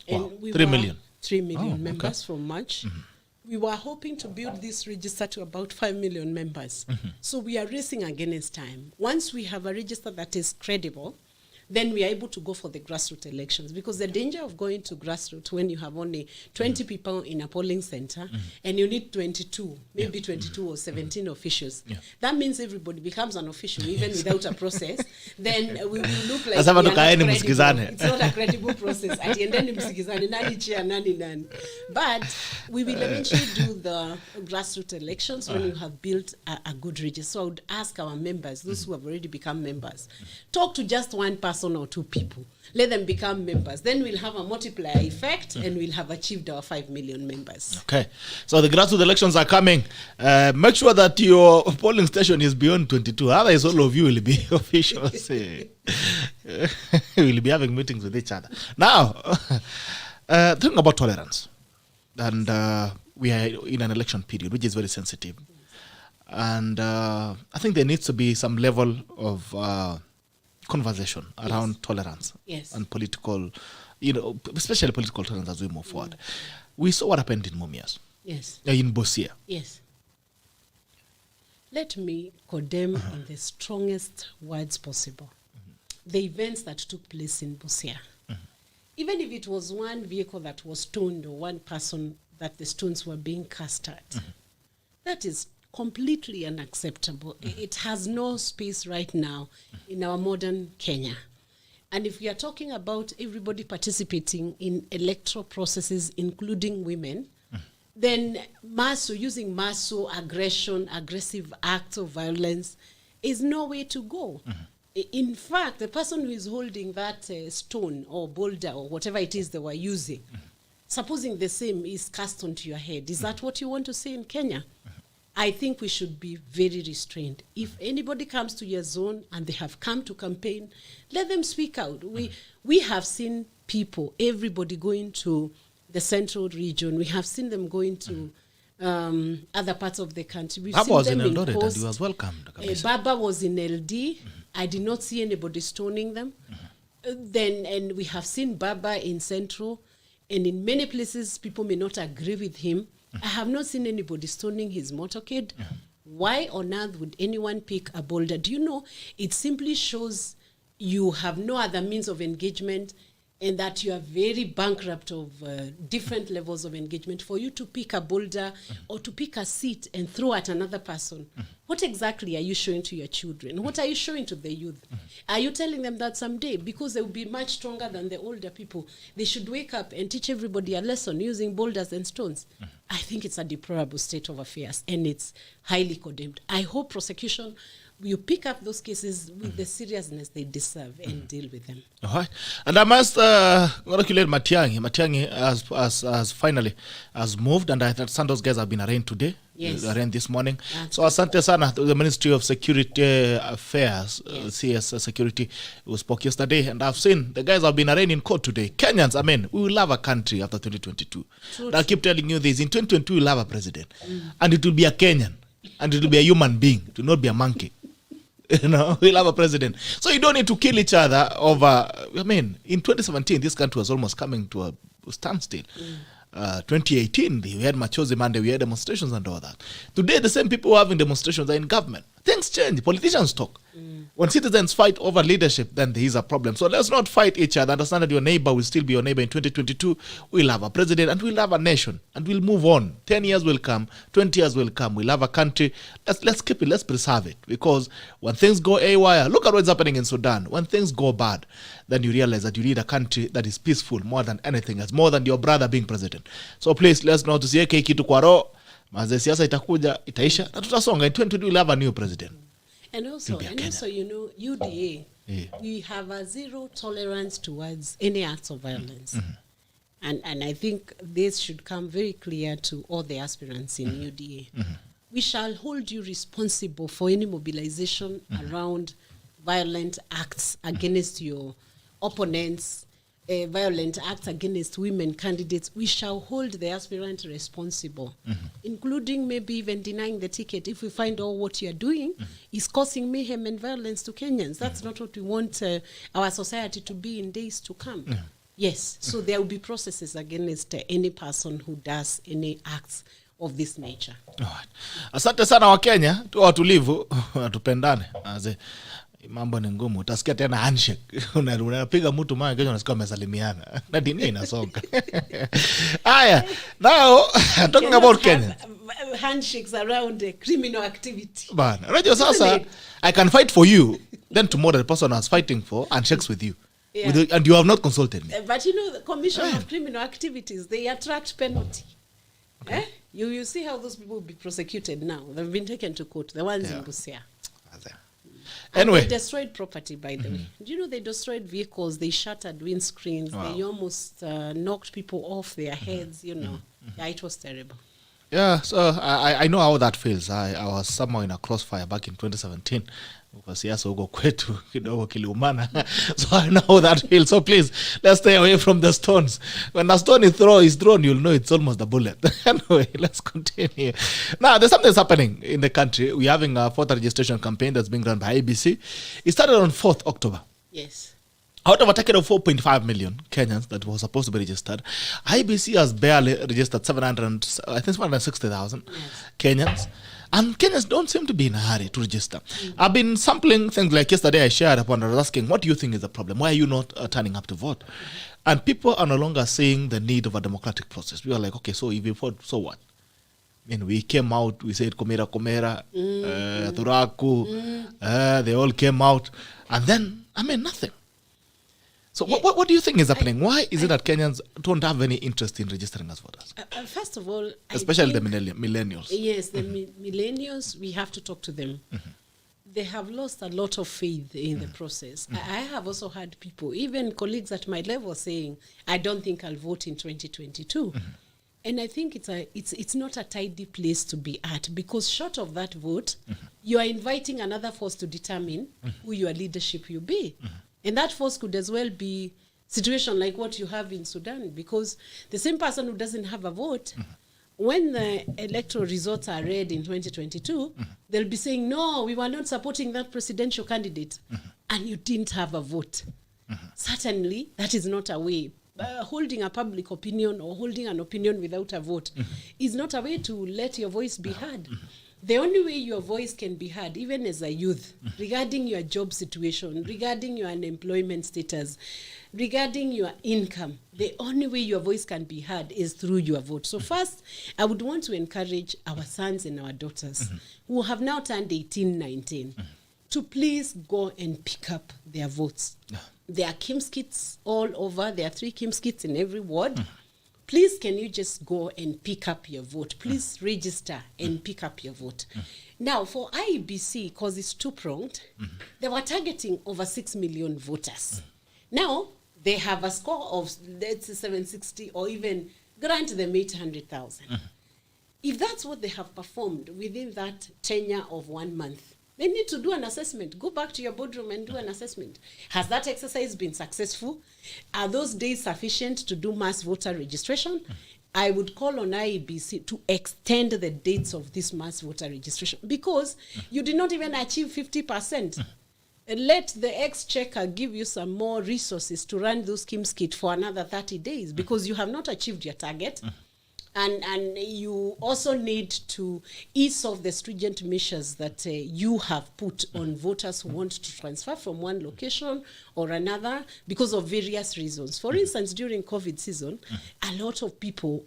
And wow. 3 million? 3 million members from March. We were hoping to build this register to about 5 million members. So we are racing against time. Once we have a register that is credible, then we are able to go for the grassroots elections. Because the danger of going to grassroots when you have only 20 people in a polling center and you need 22, maybe 22 or 17 officials, that means everybody becomes an official, even without a process. Then we will look like we are not credible. It's not a credible process. At the end, but we will eventually do the grassroots elections when you have built a good register. So I would ask our members, those who have already become members, talk to just one person or 2 people. Let them become members. Then we'll have a multiplier effect and we'll have achieved our 5 million members. Okay. So the grassroots elections are coming. Make sure that your polling station is beyond 22. Otherwise, all of you will be officials. We'll be having meetings with each other. Now, talking about tolerance. And we are in an election period, which is very sensitive. And I think there needs to be some level of conversation around tolerance and political, especially political tolerance as we move forward. We saw what happened in Mumias. In Busia. Let me condemn in the strongest words possible the events that took place in Busia. Even if it was one vehicle that was stoned or one person that the stones were being cast at, that is completely unacceptable. It has no space right now in our modern Kenya. And if we are talking about everybody participating in electoral processes, including women, then using aggression, aggressive acts of violence is no way to go. In fact, the person who is holding that stone or boulder or whatever it is they were using, supposing the same is cast onto your head, is that what you want to say in Kenya? I think we should be very restrained. If anybody comes to your zone and they have come to campaign, let them speak out. We have seen people, everybody going to the central region. We have seen them going to other parts of the country. We've Baba seen was them in Eldoret and Coast. he was welcomed. Baba was in LD. I did not see anybody stoning them. And we have seen Baba in Central, and in many places people may not agree with him. I have not seen anybody stoning his motorcade. Why on earth would anyone pick a boulder? Do you know, it simply shows you have no other means of engagement, and that you are very bankrupt of different levels of engagement for you to pick a boulder or to pick a seat and throw at another person. What exactly are you showing to your children? What are you showing to the youth? Are you telling them that someday, because they will be much stronger than the older people, they should wake up and teach everybody a lesson using boulders and stones? I think it's a deplorable state of affairs, and it's highly condemned. I hope prosecution you pick up those cases with the seriousness they deserve and deal with them. All right. And I must congratulate Matiang'i. Matiang'i has finally moved, and I thought Santos guys have been arraigned today. Yes. Arraigned this morning. That's so asante sana to the Ministry of Security Affairs, CS Security, who spoke yesterday, and I've seen the guys have been arraigned in court today. Kenyans, I mean, we will have a country after 2022. And I keep telling you this, in 2022 we'll have a president, and it will be a Kenyan, and it will be a human being, it will not be a monkey. You know, we'll have a president. So you don't need to kill each other over, I mean, in 2017, this country was almost coming to a standstill. 2018, we had Machozi Monday, we had demonstrations and all that. Today, the same people who are having demonstrations are in government. Things change. Politicians talk. When citizens fight over leadership, then there is a problem. So let's not fight each other. Understand that your neighbor will still be your neighbor in 2022. We'll have a president and we'll have a nation and we'll move on. 10 years will come, 20 years will come. We'll have a country. Let's keep it. Let's preserve it. Because when things go haywire, look at what's happening in Sudan. When things go bad, then you realize that you need a country that is peaceful more than anything else, more than your brother being president. So please, let's not tusiweke kitu kwa roho. Maze siasa itakuja, itaisha, na tutasonga. In 2022 we'll have a new president. And also, you know, UDA, we have a zero tolerance towards any acts of violence. And I think this should come very clear to all the aspirants in UDA. We shall hold you responsible for any mobilization around violent acts against your opponents, violent acts against women candidates. We shall hold the aspirant responsible, including maybe even denying the ticket if we find all what you're doing is causing mayhem and violence to Kenyans. That's not what we want our society to be in days to come. Yes, so there will be processes against any person who does any acts of this nature. Asante sana wa Kenya, tu watulivu, tupendane. Mambo ni ngumu, utasikia tena handshake. Unapiga mtu maana kesho unasikia umesalimiana. Na dini inasonga. Aya, now talking about Kenya. Handshakes around criminal activity. Bana, unajua sasa I can fight for you, then tomorrow the person I was fighting for handshakes with you. And you have not consulted me. But you know, the Commission of Criminal Activities, they attract penalty. Okay. You see how those people will be prosecuted now. They've been taken to court, the ones in Busia. Anyway. They destroyed property, by the way. Do you know they destroyed vehicles? They shattered windscreens. Wow. They almost knocked people off their heads, you know. Yeah, it was terrible. Yeah, so I know how that feels. I was somehow in a crossfire back in 2017. Because yes, ugo kwetu kidogo kiliumana. So I know how that feels. So please, let's stay away from the stones. When a stone is thrown, you'll know it's almost a bullet. Anyway, let's continue. Now, there's something that's happening in the country. We're having a voter registration campaign that's being run by IBC. It started on 4th October. Yes. Out of a target of 4.5 million Kenyans that was supposed to be registered, IBC has barely registered 760,000 Kenyans. And Kenyans don't seem to be in a hurry to register. I've been sampling things like yesterday I shared upon. I was asking, what do you think is the problem? Why are you not turning up to vote? And people are no longer seeing the need of a democratic process. We are like, okay, so if you vote, so what? And we came out, we said, Komera, Turaku, they all came out. And then, I mean, nothing. So what do you think is happening? Why is it that Kenyans don't have any interest in registering as voters? First of all, especially the millennials. Yes, the millennials, we have to talk to them. They have lost a lot of faith in the process. I have also had people, even colleagues at my level, saying, I don't think I'll vote in 2022. And I think it's not a tidy place to be at, because short of that vote, you are inviting another force to determine who your leadership will be. And that force could as well be situation like what you have in Sudan, because the same person who doesn't have a vote, when the electoral results are read in 2022, they'll be saying, no, we were not supporting that presidential candidate, and you didn't have a vote. Certainly, that is not a way. Holding a public opinion or holding an opinion without a vote is not a way to let your voice be heard. The only way your voice can be heard, even as a youth, regarding your job situation, regarding your unemployment status, regarding your income, the only way your voice can be heard is through your vote. So first, I would want to encourage our sons and our daughters who have now turned 18, 19, to please go and pick up their votes. There are KIMS kits all over. There are 3 KIMS kits in every ward. Please, can you just go and pick up your vote? Please register and pick up your vote. Now, for IEBC, because it's two-pronged, they were targeting over 6 million voters. Now, they have a score of, let's say, 760, or even grant them 800,000. If that's what they have performed within that tenure of 1 month, they need to do an assessment. Go back to your boardroom and do an assessment. Has that exercise been successful? Are those days sufficient to do mass voter registration? I would call on IEBC to extend the dates of this mass voter registration, because you did not even achieve 50%. Let the exchequer give you some more resources to run those KIMS kit for another 30 days, because you have not achieved your target. And you also need to ease off the stringent measures that you have put on voters who want to transfer from one location or another because of various reasons. For instance, during COVID season, a lot of people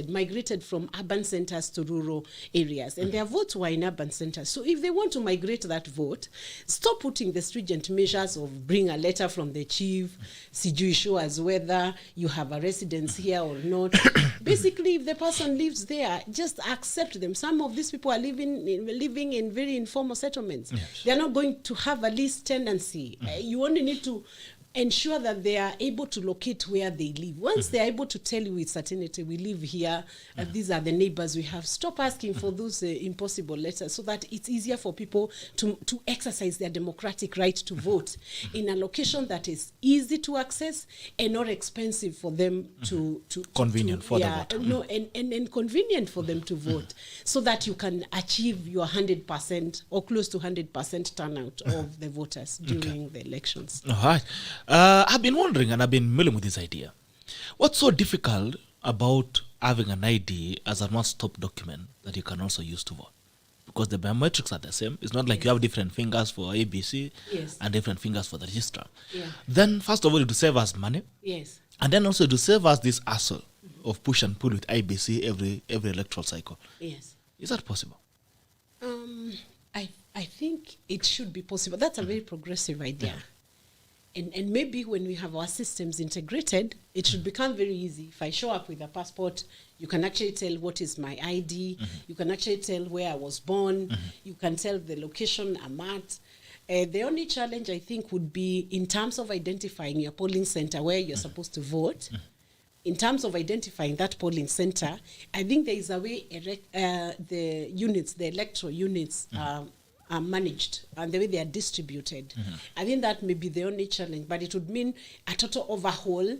migrated from urban centers to rural areas, and their votes were in urban centers. So if they want to migrate that vote, stop putting the stringent measures of bring a letter from the chief, sijui show us whether you have a residence here or not. Basically, if the person lives there, just accept them. Some of these people are living in very informal settlements. Yes. They are not going to have a lease tenancy. You only need to ensure that they are able to locate where they live. Once they are able to tell you with certainty, we live here, these are the neighbors we have, stop asking for those impossible letters, so that it's easier for people to exercise their democratic right to vote in a location that is easy to access and not expensive for them to convenient for the vote. No, and convenient for them to vote, so that you can achieve your 100% or close to 100% turnout of the voters during the elections. All right. I've been wondering, and I've been milling with this idea. What's so difficult about having an ID as a one-stop document that you can also use to vote? Because the biometrics are the same. It's not like you have different fingers for ABC and different fingers for the registrar. Then, first of all, to save us money. And then also to save us this hassle of push and pull with IBC every electoral cycle. Is that possible? I think it should be possible. That's a very progressive idea. And maybe when we have our systems integrated, it should become very easy. If I show up with a passport, you can actually tell what is my ID. You can actually tell where I was born. You can tell the location I'm at. The only challenge, I think, would be in terms of identifying your polling center where you're supposed to vote. In terms of identifying that polling center, I think there is a way the electoral units are managed and the way they are distributed. I think that may be the only challenge, but it would mean a total overhaul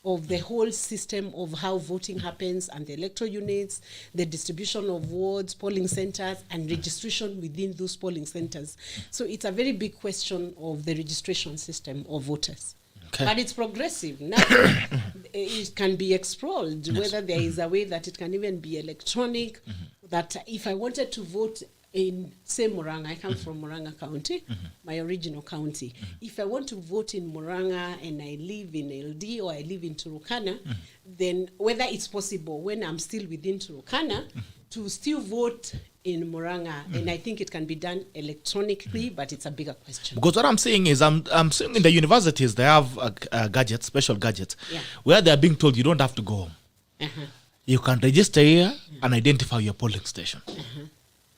of the whole system of how voting happens and the electoral units, the distribution of wards, polling centers, and registration within those polling centers. So it's a very big question of the registration system of voters. But it's progressive. Now it can be explored, whether there is a way that it can even be electronic, that if I wanted to vote in, say, Murang'a, I come from Murang'a County, my original county. If I want to vote in Murang'a and I live in LD or I live in Turukana, then whether it's possible when I'm still within Turukana to still vote in Murang'a, and I think it can be done electronically, but it's a bigger question. Because what I'm saying is, I'm seeing in the universities they have gadgets, special gadgets, where they are being told you don't have to go home. You can register here and identify your polling station.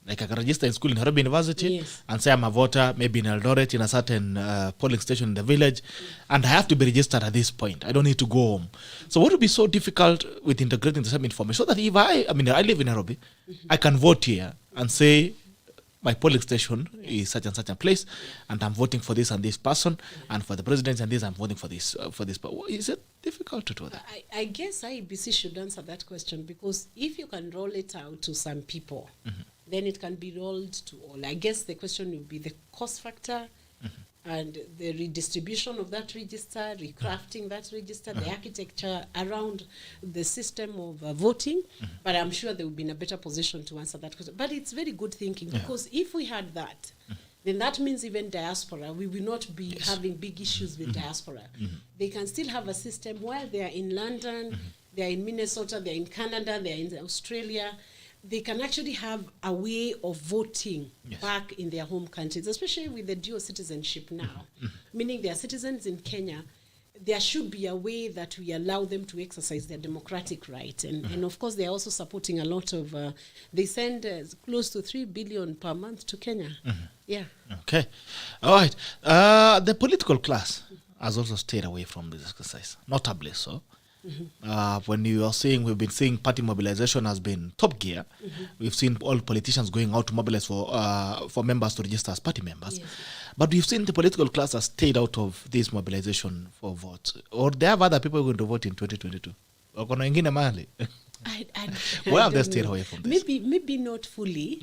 Like I can register in school in Nairobi University and say I'm a voter, maybe in Eldoret, in a certain polling station in the village, and I have to be registered at this point. I don't need to go home. So what would be so difficult with integrating the same information? So that if I live in Nairobi, I can vote here and say my polling station is such and such a place, and I'm voting for this and this person, and for the president and this, I'm voting for this. But is it difficult to do that? I guess IEBC should answer that question, because if you can roll it out to some people, then it can be rolled to all. I guess the question will be the cost factor, and the redistribution of that register, recrafting that register, the architecture around the system of voting. But I'm sure they will be in a better position to answer that question. But it's very good thinking, because if we had that, then that means even diaspora, we will not be having big issues with diaspora. They can still have a system while they are in London, they are in Minnesota, they are in Canada, they are in Australia. They can actually have a way of voting back in their home countries, especially with the dual citizenship now, meaning they are citizens in Kenya. There should be a way that we allow them to exercise their democratic right. And of course, they are also supporting a lot of, they send close to 3 billion per month to Kenya. Yeah. Okay. All right. The political class has also stayed away from this exercise, notably so. When you are saying, we've been seeing party mobilization has been top gear. We've seen all politicians going out to mobilize for members to register as party members. But we've seen the political class has stayed out of this mobilization for votes. Or they have other people going to vote in 2022. Why have they stayed away from this? Maybe not fully.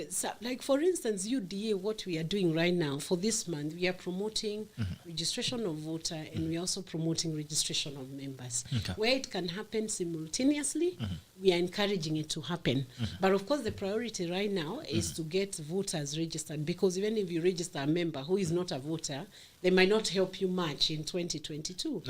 So, like for instance, UDA, what we are doing right now for this month, we are promoting registration of voter, and we are also promoting registration of members. Where it can happen simultaneously, we are encouraging it to happen. But of course, the priority right now is to get voters registered, because even if you register a member who is not a voter, they might not help you much in 2022.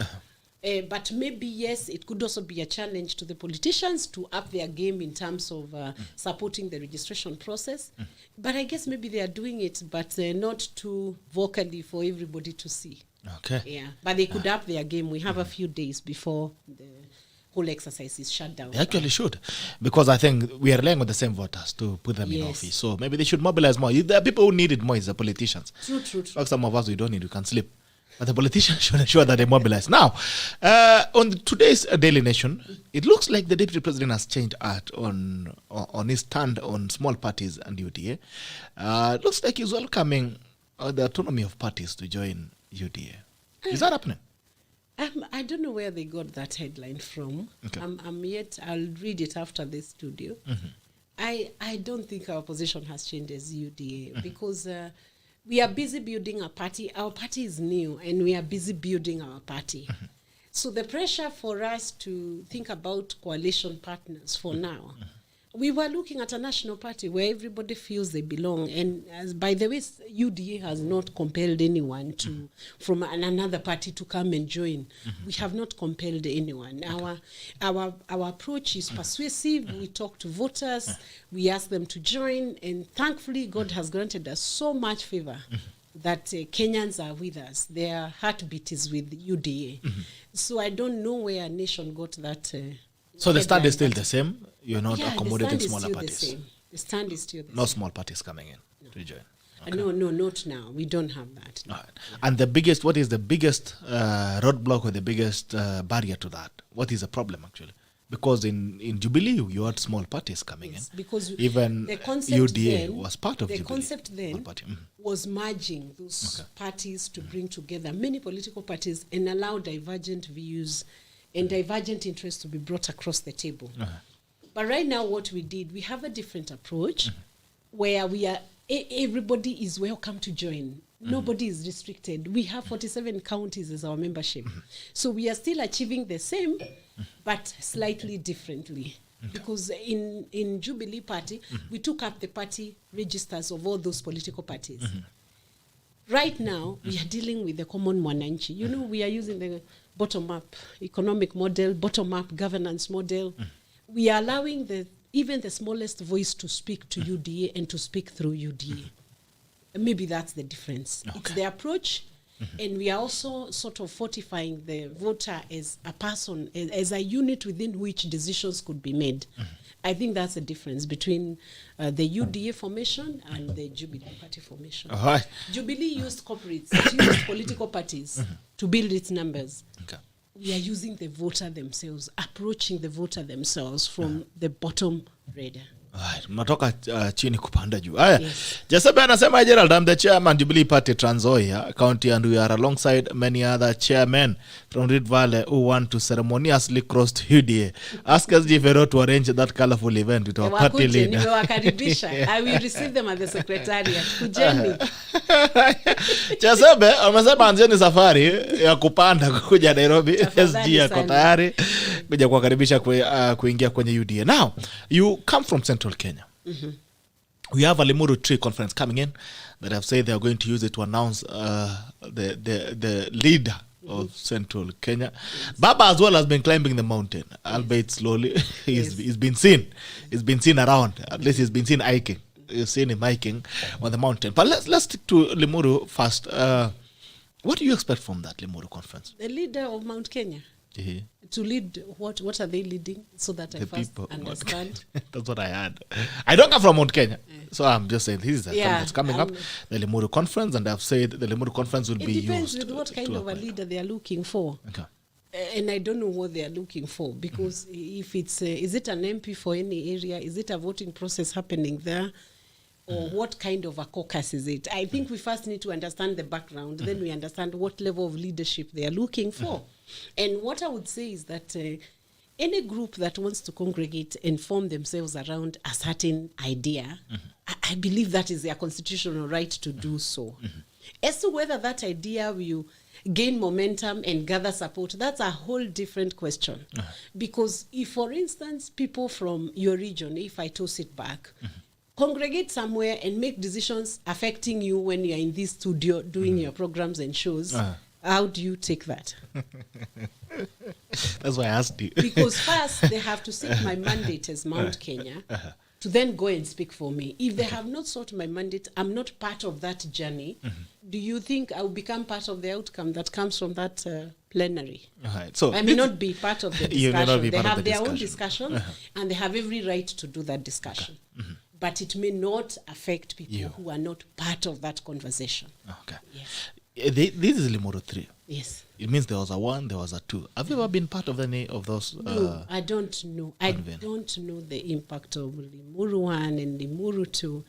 But maybe, yes, it could also be a challenge to the politicians to up their game in terms of supporting the registration process. But I guess maybe they are doing it, but not too vocally for everybody to see. Okay. Yeah, but they could up their game. We have a few days before the whole exercise is shut down. They actually should, because I think we are relying on the same voters to put them in office. So maybe they should mobilize more. There are people who need it more is the politicians. True. Like some of us, we don't need, we can sleep. But the politicians should ensure that they mobilize. Now, on today's Daily Nation, it looks like the Deputy President has changed art on his stand on small parties and UDA. It looks like he's welcoming the autonomy of parties to join UDA. Is that happening? I don't know where they got that headline from. Okay. I'll read it after the studio. I don't think our position has changed as UDA, because we are busy building a party. Our party is new, and we are busy building our party. So the pressure for us to think about coalition partners for now, we were looking at a national party where everybody feels they belong. And as by the way, UDA has not compelled anyone to from another party to come and join. We have not compelled anyone. Our approach is persuasive. We talk to voters. We ask them to join. And thankfully, God has granted us so much favor that Kenyans are with us. Their heartbeat is with UDA. So I don't know where a nation got that. So the stand is still the same? You're not accommodating smaller parties? The stand is still the same. No small parties coming in to join? Okay. No, not now. We don't have that. All right. And what is the biggest roadblock or the biggest barrier to that? What is the problem, actually? Because in Jubilee, you had small parties coming in. Because even the concept UDA was part of the Jubilee. The concept then was merging those parties to bring together many political parties and allow divergent views and divergent interests to be brought across the table. But right now, what we did, we have a different approach where we are everybody is welcome to join. Nobody is restricted. We have 47 counties as our membership. So we are still achieving the same, but slightly differently. Because in Jubilee Party, we took up the party registers of all those political parties. Right now, we are dealing with the common mwananchi. You know, we are using the bottom-up economic model, bottom-up governance model. We are allowing even the smallest voice to speak to UDA and to speak through UDA. Maybe that's the difference. It's the approach, and we are also sort of fortifying the voter as a person, as a unit within which decisions could be made. I think that's the difference between the UDA formation and the Jubilee Party formation. Jubilee used corporates, it used political parties to build its numbers. We are using the voter themselves, approaching the voter themselves from the bottom radar. Alright, mnatoka chini kupanda juu. Haya. Yes. Jasabe anasema Gerald, I'm the chairman Jubilee Party Trans Nzoia County, and we are alongside many other chairmen from Rift Valley who want to ceremoniously cross to UDA. Ask SG Vero to arrange that colorful event with our party leader. Nimewakaribisha. I will receive them at the secretariat. Kujeni. Jasabe amesema anzeni safari ya kupanda kuja Nairobi. SG yako tayari kuja kuwakaribisha kuingia kwenye UDA. Now, you come from Central Kenya. Mm-hmm. We have a Limuru Tree conference coming in that have said they are going to use it to announce the leader of Central Kenya. Baba as well has been climbing the mountain, albeit slowly. He's been seen. He's been seen around. At least he's been seen hiking. You've seen him hiking on the mountain. But let's stick to Limuru first. What do you expect from that Limuru conference? The leader of Mount Kenya. Mm-hmm. To lead what are they leading, so that I first understand. That's what I had. I don't come from Mount Kenya, so I'm just saying this is that's coming up, the Limuru conference, and I've said the Limuru conference will be used. It depends with what kind of a leader they are looking for. Okay. And I don't know what they are looking for, because if it's is it an MP for any area, is it a voting process happening there, or what kind of a caucus is it? I think we first need to understand the background, then we understand what level of leadership they are looking for. And what I would say is that any group that wants to congregate and form themselves around a certain idea, I believe that is their constitutional right to do so. As to whether that idea will gain momentum and gather support, that's a whole different question. Because if, for instance, people from your region, if I toss it back, congregate somewhere and make decisions affecting you when you're in this studio doing your programs and shows, how do you take that? That's why I asked you. Because first, they have to seek my mandate as Mount Kenya to then go and speak for me. If they have not sought my mandate, I'm not part of that journey. Do you think I will become part of the outcome that comes from that plenary? Right. So I may not be part of the discussion. They have their own discussion, and they have every right to do that discussion. But it may not affect people who are not part of that conversation. Okay. Yes. This is Limuru 3. Yes. It means there was a 1, there was a 2. Have you ever been part of any of those? No, I don't know. I don't know the impact of Limuru 1 and Limuru 2.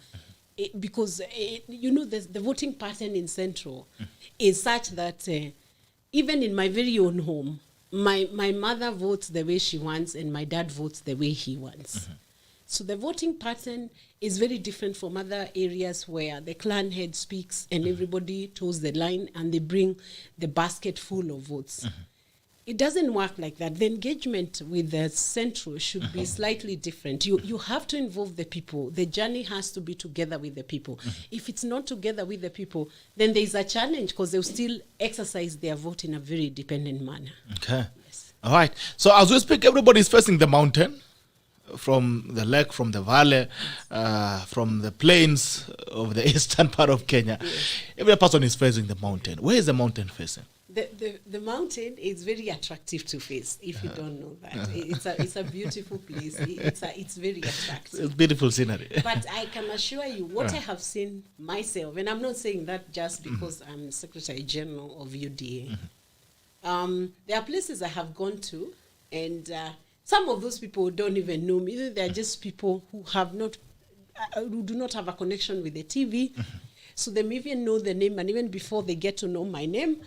Because, the voting pattern in Central is such that even in my very own home, my mother votes the way she wants and my dad votes the way he wants. So the voting pattern is very different from other areas where the clan head speaks and everybody toes the line and they bring the basket full of votes. It doesn't work like that. The engagement with the Central should be slightly different. You have to involve the people. The journey has to be together with the people. If it's not together with the people, then there's a challenge, because they'll still exercise their vote in a very dependent manner. Okay. Yes. All right. So as we speak, everybody's facing the mountain. From the lake, from the valley, from the plains of the eastern part of Kenya. Every person is facing the mountain. Where is the mountain facing? The mountain is very attractive to face, if you don't know that. It's a beautiful place. It's very attractive. It's beautiful scenery. But I can assure you, what I have seen myself, and I'm not saying that just because I'm Secretary General of UDA, there are places I have gone to, and some of those people don't even know me. They're just people who who do not have a connection with the TV. So they may even know the name, and even before they get to know my name,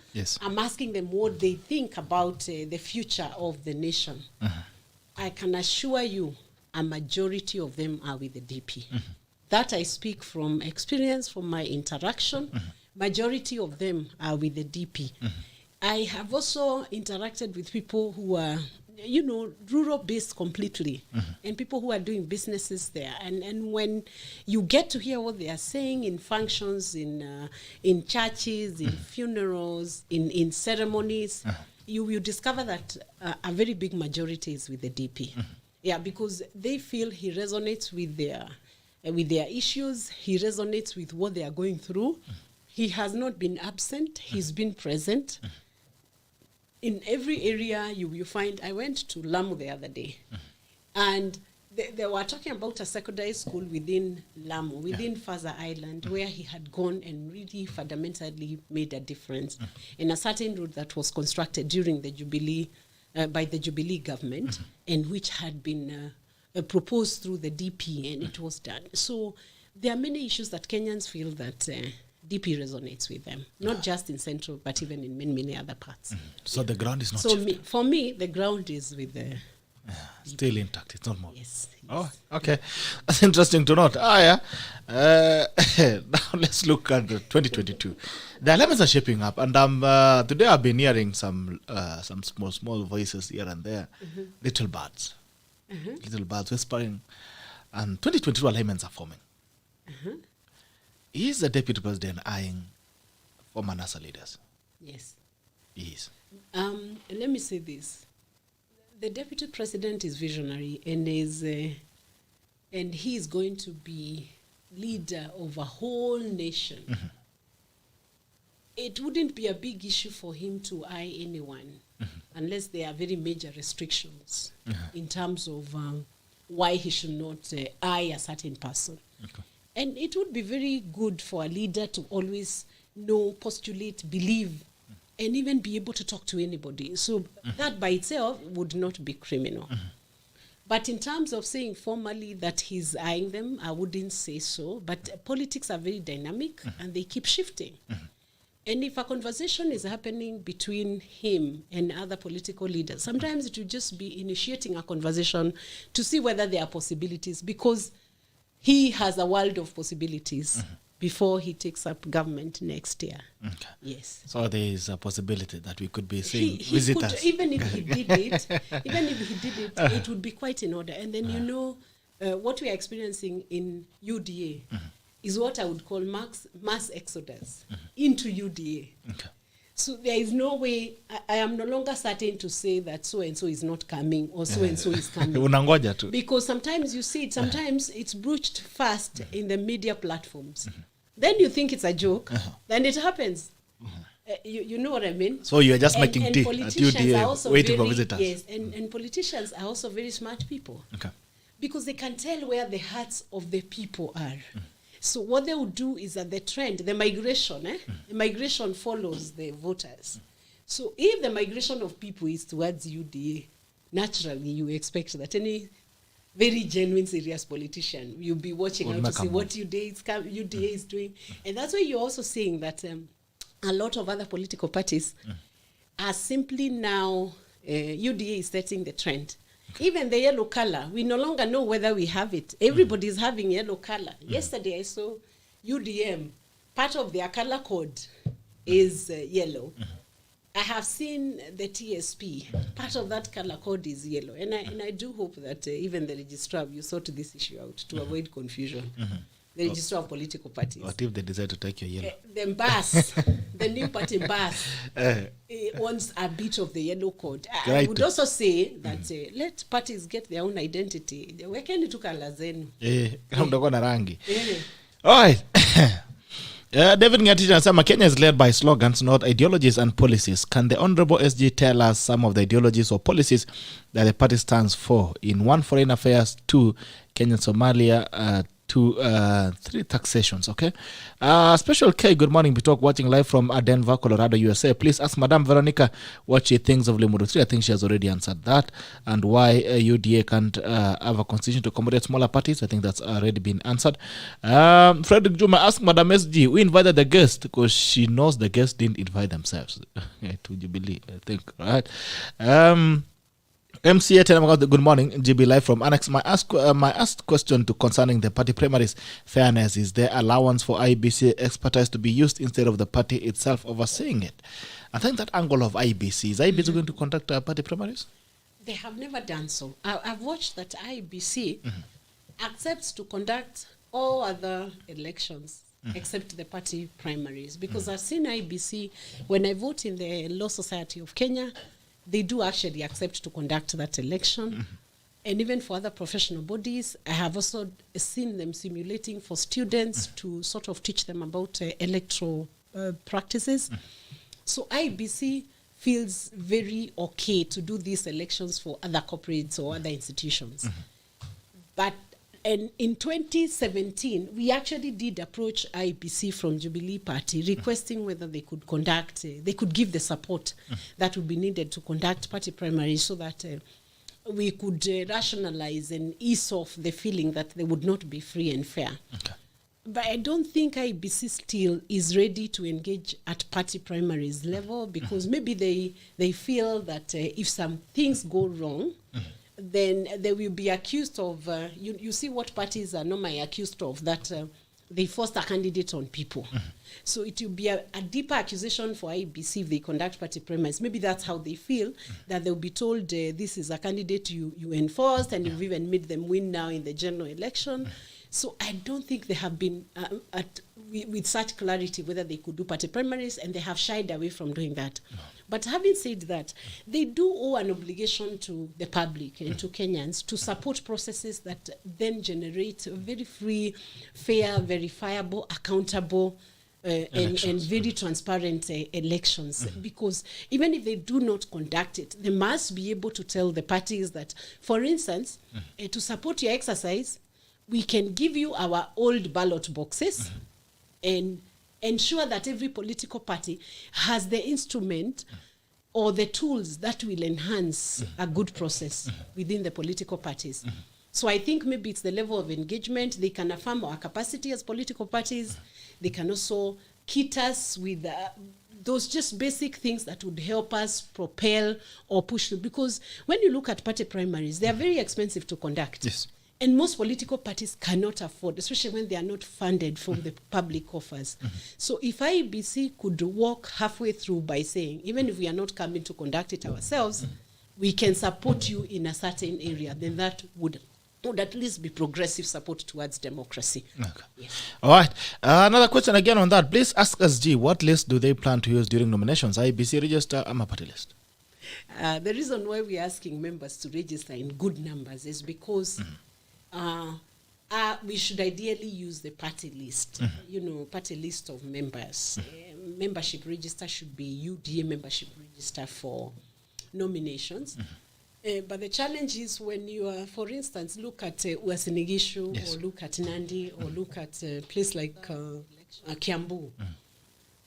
I'm asking them what they think about the future of the nation. I can assure you, a majority of them are with the DP. That I speak from experience, from my interaction. Majority of them are with the DP. I have also interacted with people who are rural-based completely, and people who are doing businesses there. And when you get to hear what they are saying in functions, in churches, in funerals, in ceremonies, you discover that a very big majority is with the DP. Yeah, because they feel he resonates with their issues. He resonates with what they are going through. He has not been absent. He's been present. In every area you find, I went to Lamu the other day, and they were talking about a secondary school within Lamu, within Faza Island, where he had gone and really fundamentally made a difference in a certain road that was constructed during the Jubilee, by the Jubilee government, and which had been proposed through the DP, and it was done. So there are many issues that Kenyans feel that DP resonates with them, not just in Central, but even in many other parts. So the ground is not So shifted. for me, the ground is with the Still intact. It's not moving. yes. Oh, okay. That's interesting to note. Now let's look at 2022. The elements are shaping up, and today I've been hearing some small voices here and there, little birds whispering, and 2022 alignments are forming. Is the deputy president eyeing former NASA leaders? Yes. He is. Let me say this. The deputy president is visionary and he is going to be leader of a whole nation. It wouldn't be a big issue for him to eye anyone unless there are very major restrictions in terms of why he should not eye a certain person. Okay. And it would be very good for a leader to always know, postulate, believe, and even be able to talk to anybody. So that by itself would not be criminal. But in terms of saying formally that he's eyeing them, I wouldn't say so. But politics are very dynamic and they keep shifting. And if a conversation is happening between him and other political leaders, sometimes it will just be initiating a conversation to see whether there are possibilities, because he has a world of possibilities before he takes up government next year. Okay. Yes. So there is a possibility that we could be seeing He visitors. could, even if he did it, it would be quite in order. And then what we are experiencing in UDA is what I would call mass exodus into UDA. Okay. So there is no way, I am no longer certain to say that so-and-so is not coming or so-and-so is coming. Unangoja tu. Because sometimes you see it, sometimes it's broached fast in the media platforms. Then you think it's a joke, then it happens. You know what I mean? So you're just making and tea at politicians are UDA, also waiting for visitors. Yes, and politicians are also very smart people. Okay. Because they can tell where the hearts of the people are. So what they would do is that the trend, the migration, the migration follows the voters. So if the migration of people is towards UDA, naturally you expect that any very genuine, serious politician, you'll be watching out to see what UDA is doing. And that's why you're also seeing that a lot of other political parties are simply now, UDA is setting the trend. Even the yellow color, we no longer know whether we have it. Everybody is having yellow color. Yesterday I saw UDM, part of their color code is yellow. I have seen the TSP, part of that color code is yellow. And I do hope that even the registrar will sort this issue out to avoid confusion. The registrar of political parties. What if they decide to take your yellow? The BAS, the new party BAS, wants a bit of the yellow code. I would also say that let parties get their own identity. Wekeni tu kala zenu. Kama mtakuwa na rangi. All right. David Ngatija anasema Kenya is led by slogans, not ideologies and policies. Can the Honorable SG tell us some of the ideologies or policies that the party stands for? In 1, foreign affairs, 2, Kenya, Somalia, 2, 3, taxations, okay? Special K, good morning, we talk watching live from Denver, Colorado, USA. Please ask Madame Veronica what she thinks of Limuru 3. I think she has already answered that. And why UDA can't have a constitution to accommodate smaller parties. I think that's already been answered. Frederick Juma, ask Madame SG, who invited the guest? Because she knows the guests didn't invite themselves. To Jubilee, I think, right? MCA, tell them good morning. GB live from Annex. My asked question to concerning the party primaries fairness is there allowance for IBC expertise to be used instead of the party itself overseeing it? I think that angle of IBC is IBC going to conduct party primaries? They have never done so. I've watched that IBC accepts to conduct all other elections except the party primaries, because I've seen IBC when I vote in the Law Society of Kenya. They do actually accept to conduct that election. And even for other professional bodies, I have also seen them simulating for students to sort of teach them about electoral practices. So IBC feels very okay to do these elections for other corporates or other institutions. But and in 2017, we actually did approach IBC from Jubilee Party requesting whether they could conduct, they could give the support that would be needed to conduct party primaries so that we could rationalize and ease off the feeling that they would not be free and fair. Okay. But I don't think IBC still is ready to engage at party primaries level, because maybe they feel that if some things go wrong, then they will be accused of, you see what parties are normally accused of, that they forced a candidate on people. So it will be a deeper accusation for IBC if they conduct party primaries. Maybe that's how they feel, that they'll be told this is a candidate you enforced, and you've even made them win now in the general election. So I don't think they have been with such clarity whether they could do party primaries, and they have shied away from doing that. No. But having said that, they do owe an obligation to the public and to Kenyans to support processes that then generate very free, fair, verifiable, accountable, and very transparent elections. Because even if they do not conduct it, they must be able to tell the parties that, for instance, to support your exercise, we can give you our old ballot boxes and ensure that every political party has the instrument or the tools that will enhance a good process within the political parties. So I think maybe it's the level of engagement. They can affirm our capacity as political parties. They can also kit us with those just basic things that would help us propel or push through. Because when you look at party primaries, they are very expensive to conduct. Yes. And most political parties cannot afford, especially when they are not funded from the public coffers. So if IBC could walk halfway through by saying, even if we are not coming to conduct it ourselves, we can support you in a certain area, then that would at least be progressive support towards democracy. Okay. Yes. All right. Another question again on that. Please ask us, G, what list do they plan to use during nominations? IBC register, a party list? The reason why we're asking members to register in good numbers is because we should ideally use the party list, party list of members. Membership register should be UDA membership register for nominations. But the challenge is when you are, for instance, look at Uasin-Gishu, or look at Nandi, or look at a place like Kiambu.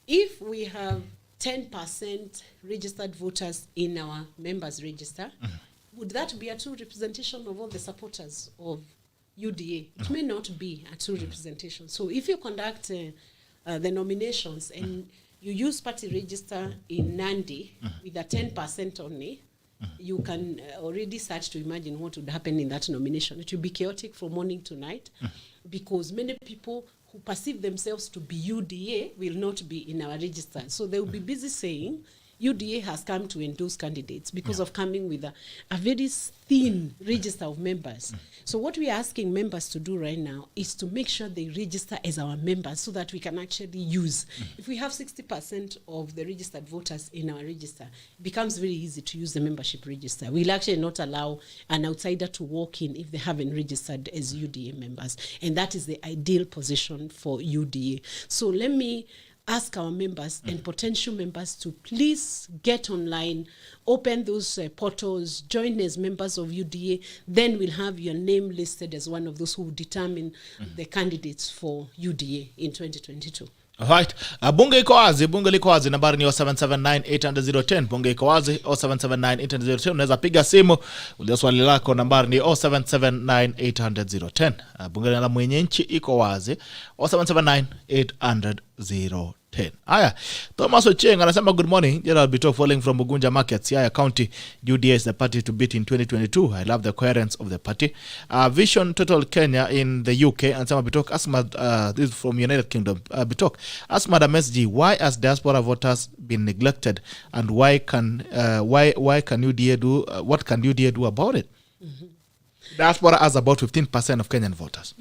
If we have 10% registered voters in our members register, would that be a true representation of all the supporters of UDA? It may not be a true representation. So if you conduct the nominations and you use party register in Nandi with a 10% only, you can already start to imagine what would happen in that nomination. It will be chaotic from morning to night, because many people who perceive themselves to be UDA will not be in our register. So they will be busy saying, UDA has come to endorse candidates because of coming with a very thin register of members. So what we are asking members to do right now is to make sure they register as our members so that we can actually use. If we have 60% of the registered voters in our register, it becomes very easy to use the membership register. We'll actually not allow an outsider to walk in if they haven't registered as UDA members. And that is the ideal position for UDA. So let me ask our members and potential members to please get online, open those portals, join as members of UDA. Then we'll have your name listed as one of those who determine the candidates for UDA in 2022. Alright. Bunge iko wazi, nambari ni 0779-800-010. Bunge iko wazi, 0779-800-010. Unaweza piga simu, uliza swali lako, nambari ni 0779-800-010. Bunge la mwenye nchi iko wazi, 0779-800-010. Aya, Thomas Ocheng anasema good morning. Gerald Bito falling from Bugunja Market, Siaya County. UDA is the party to beat in 2022. I love the coherence of the party. Vision Total Kenya in the UK. Anasema Bitok, this is from United Kingdom. Bitok, ask Madam SG, why has diaspora voters been neglected, and why can UDA do? What can UDA do about it? Diaspora has about 15% of Kenyan voters.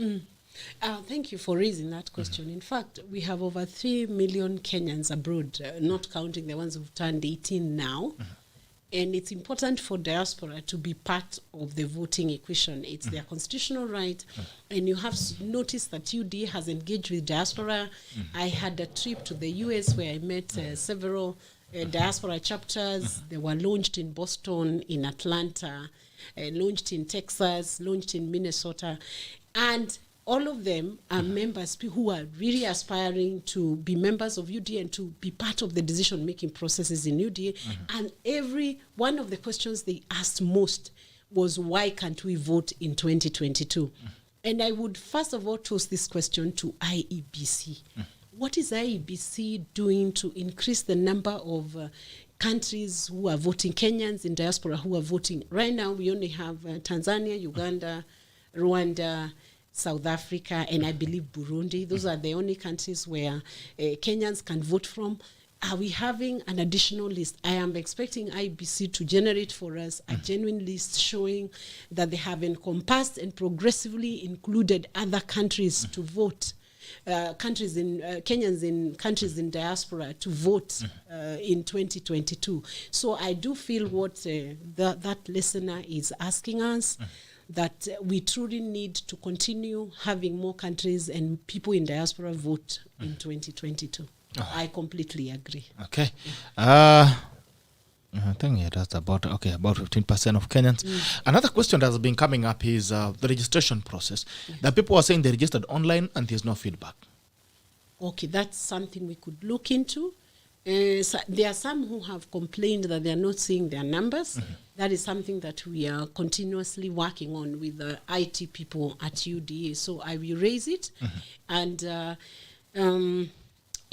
Thank you for raising that question. In fact, we have over 3 million Kenyans abroad, not counting the ones who've turned 18 now. And it's important for diaspora to be part of the voting equation. It's their constitutional right. And you have noticed that UDA has engaged with diaspora. I had a trip to the US where I met several diaspora chapters. They were launched in Boston, in Atlanta, launched in Texas, launched in Minnesota. And all of them are members who are really aspiring to be members of UDA and to be part of the decision-making processes in UDA. And every one of the questions they asked most was why can't we vote in 2022? And I would first of all toss this question to IEBC. What is IEBC doing to increase the number of countries who are voting, Kenyans in diaspora who are voting? Right now, we only have Tanzania, Uganda, Rwanda, South Africa, and I believe Burundi. Those are the only countries where Kenyans can vote from. Are we having an additional list? I am expecting IBC to generate for us a genuine list showing that they have encompassed and progressively included other countries to vote, Kenyans in countries in diaspora to vote in 2022. So I do feel what that listener is asking us, that we truly need to continue having more countries and people in diaspora vote in 2022. I completely agree. Okay. I think that's about 15% of Kenyans. Another question that has been coming up is the registration process. That people are saying they registered online and there's no feedback. Okay, that's something we could look into. So there are some who have complained that they are not seeing their numbers. That is something that we are continuously working on with the IT people at UDA. So I will raise it. And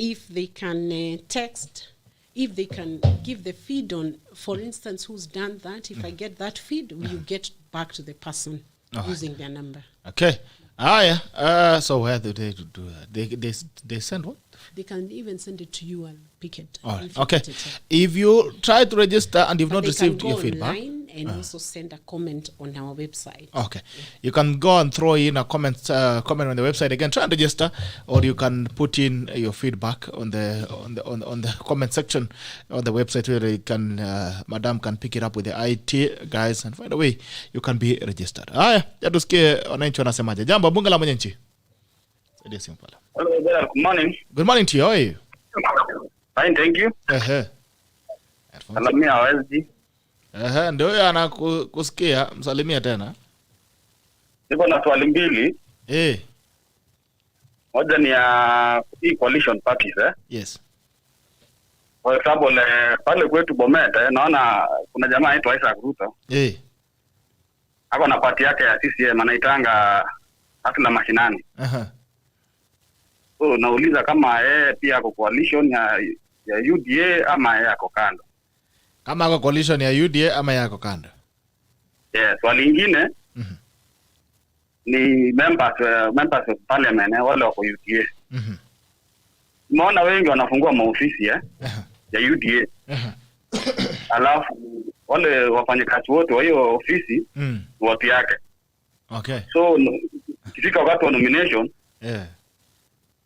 if they can text, if they can give the feed on, for instance, who's done that, if I get that feed, we'll get back to the person using their number. Okay. So where do they do that? They send what? They can even send it to you and pick it. All right. Okay. If you try to register and you've not received your feedback, and also send a comment on our website. Okay. You can go and throw in a comment on the website again, try and register, or you can put in your feedback on the comment section on the website where you can Madam can pick it up with the IT guys and find a way you can be registered. Haya, tusikie wananchi wanasemaje. Jambo bunge la mwenyeji. It is simple. Hello there. Good morning. Good morning to you. How are you? Fine, thank you. Salamia hawezi. Ndio anakusikia, msalimia tena. Niko na swali mbili. Moja ni ya coalition parties Yes. For example, pale kwetu Bomet naona kuna jamaa anaitwa Isaac Ruto. Hapo na party yake ya CCM anaitanga Hasla Mashinani. So nauliza kama yeye pia ako coalition ya UDA ama yeye ako kando. Kama ako coalition ya UDA ama yeye ako kando. Swali lingine ni members of parliament wale wako UDA. Umeona wengi wanafungua maofisi ya UDA. Alafu wale wafanyakazi wote wa hiyo ofisi watu yake. Okay. So ikifika wakati wa nomination,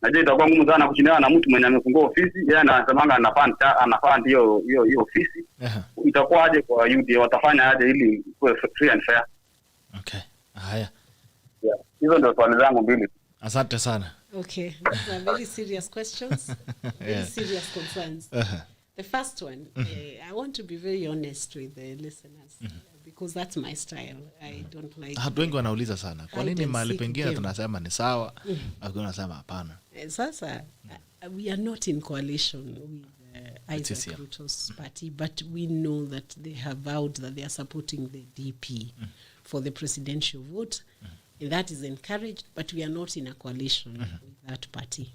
najua itakuwa ngumu sana kushindana na mtu mwenye amefungua ofisi, yeye anasemanga anafanya hiyo ofisi. Itakuwa aje kwa UDA, watafanya aje ili kuwe free and fair? Okay. Haya. Hizo ndio swali zangu mbili. Asante sana. Okay. These are very serious questions. Very serious concerns. The first one, I want to be very honest with the listeners because that's my style. I don't like. Watu wengi wanauliza sana. Kwa nini mahali pengine tunasema ni sawa, au tunasema hapana? Sasa we are not in coalition with Isaac Ruto's party, but we know that they have vowed that they are supporting the DP for the presidential vote. And that is encouraged, but we are not in a coalition with that party.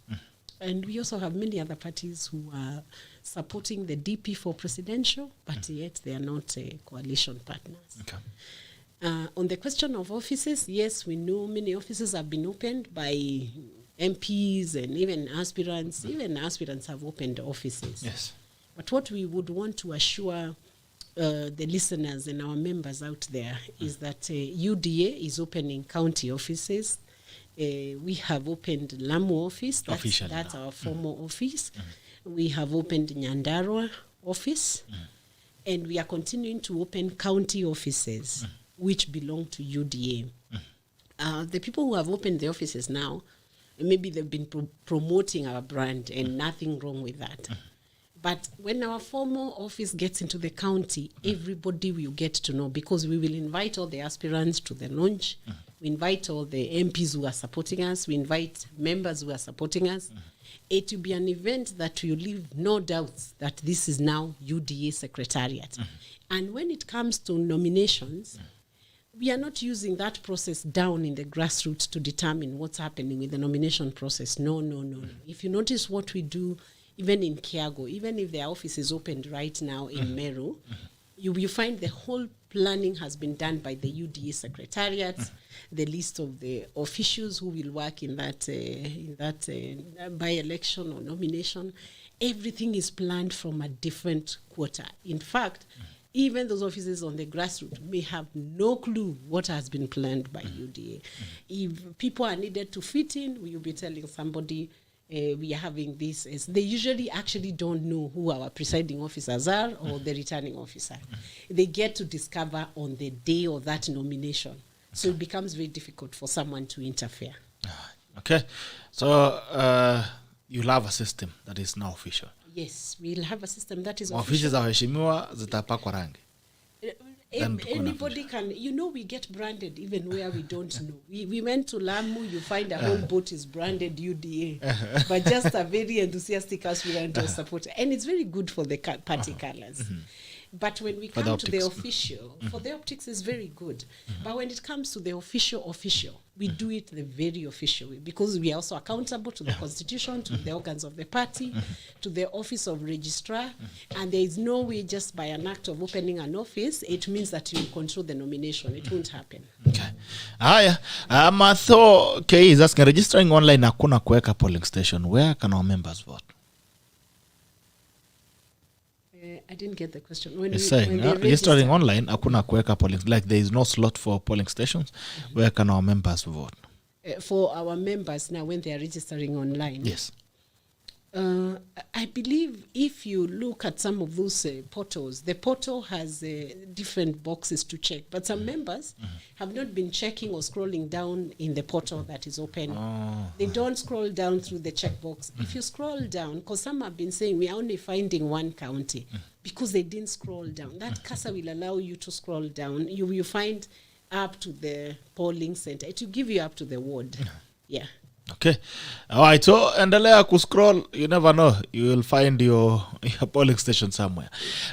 And we also have many other parties who are supporting the DP for presidential, but yet they are not coalition partners. Okay. On the question of offices, yes, we know many offices have been opened by MPs and even aspirants. Even aspirants have opened offices. Yes. But what we would want to assure the listeners and our members out there is that UDA is opening county offices. We have opened Lamu office. That's our former office. We have opened Nyandarua office. And we are continuing to open county offices which belong to UDA. The people who have opened the offices now, maybe they've been promoting our brand and nothing wrong with that. But when our former office gets into the county, everybody will get to know because we will invite all the aspirants to the launch. We invite all the MPs who are supporting us. We invite members who are supporting us. It will be an event that will leave no doubts that this is now UDA Secretariat. And when it comes to nominations, we are not using that process down in the grassroots to determine what's happening with the nomination process. No. If you notice what we do, even in Kiago, even if their office is opened right now in Meru, you find the whole planning has been done by the UDA secretariat, the list of the officials who will work in that by-election or nomination. Everything is planned from a different quarter. In fact, even those offices on the grassroots may have no clue what has been planned by UDA. If people are needed to fit in, we will be telling somebody, we are having this. They usually actually don't know who our presiding officers are or the returning officer. They get to discover on the day of that nomination. So it becomes very difficult for someone to interfere. Okay. So you'll have a system that is now official. Yes, we'll have a system that is official. Ofisi za waheshimiwa zitapakwa rangi. Anybody can, we get branded even where we don't know. We went to Lamu, you find a whole boat is branded UDA, but just a very enthusiastic aspirant or supporter. And it's very good for the party colors. But when we come to the official, for the optics is very good. But when it comes to the official, we do it the very official way, because we are also accountable to the constitution, to the organs of the party, to the office of registrar, and there is no way just by an act of opening an office, it means that you control the nomination. It won't happen. Okay. Haya, Matho okay, is asking, registering online hakuna kuweka polling station. Where can our members vote? I didn't get the question. When registering online, hakuna kuweka polling, like there is no slot for polling stations. Where can our members vote? For our members now, when they are registering online? Yes. I believe if you look at some of those portals, the portal has different boxes to check, but some members have not been checking or scrolling down in the portal that is open. They don't scroll down through the checkbox. If you scroll down, because some have been saying we are only finding one county, because they didn't scroll down. That cursor will allow you to scroll down. You will find up to the polling center. It will give you up to the ward. Yeah. Okay. All right. So, endelea kuscroll. You never know. You will find your polling station somewhere.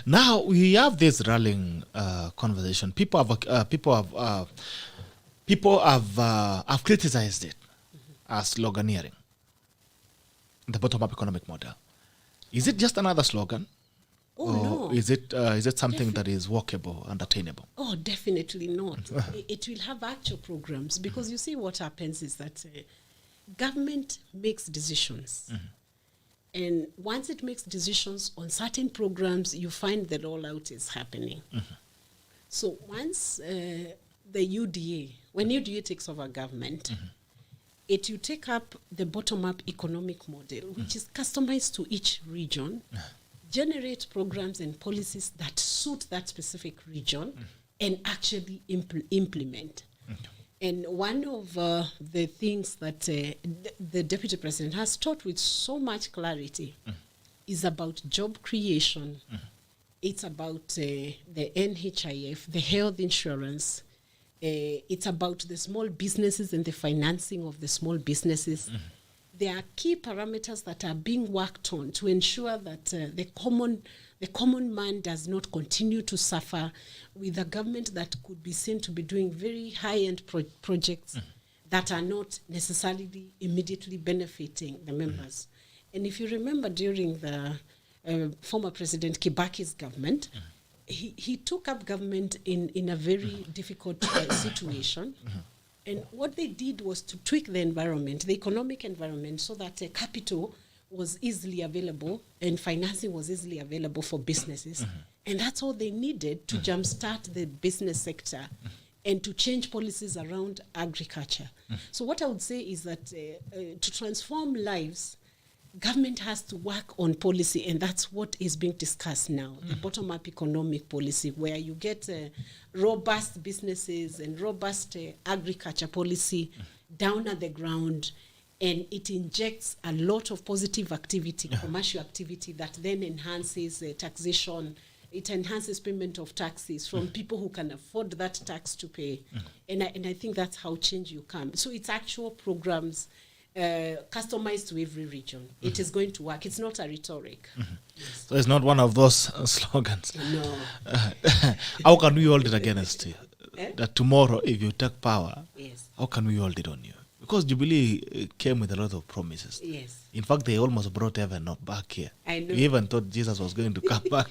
Now, we have this rallying conversation. People have criticized it as sloganeering, the bottom-up economic model. Is it just another slogan? No. Is it something that is workable and attainable? Oh, definitely not. It will have actual programs, because you see what happens is that government makes decisions. And once it makes decisions on certain programs, you find the rollout is happening. So once the UDA, when UDA takes over government, it will take up the bottom-up economic model, which is customized to each region, generate programs and policies that suit that specific region, and actually implement. And one of the things that the Deputy President has taught with so much clarity is about job creation. It's about the NHIF, the health insurance. It's about the small businesses and the financing of the small businesses. There are key parameters that are being worked on to ensure that the common man does not continue to suffer with a government that could be seen to be doing very high-end projects that are not necessarily immediately benefiting the members. And if you remember, during the former President Kibaki's government, he took up government in a very difficult situation. And what they did was to tweak the environment, the economic environment, so that capital was easily available and financing was easily available for businesses. And that's all they needed to jumpstart the business sector and to change policies around agriculture. So what I would say is that to transform lives, government has to work on policy, and that's what is being discussed now, the bottom-up economic policy, where you get robust businesses and robust agriculture policy down at the ground, and it injects a lot of positive activity, commercial activity, that then enhances taxation. It enhances payment of taxes from people who can afford that tax to pay. And I think that's how change will come. So it's actual programs customized to every region. It is going to work. It's not a rhetoric. Yes. So it's not one of those slogans. No. How can we hold it against that tomorrow, if you take power, Yes. how can we hold it on you? Because Jubilee came with a lot of promises. Yes. In fact, they almost brought heaven not back here. I know. We even thought Jesus was going to come back.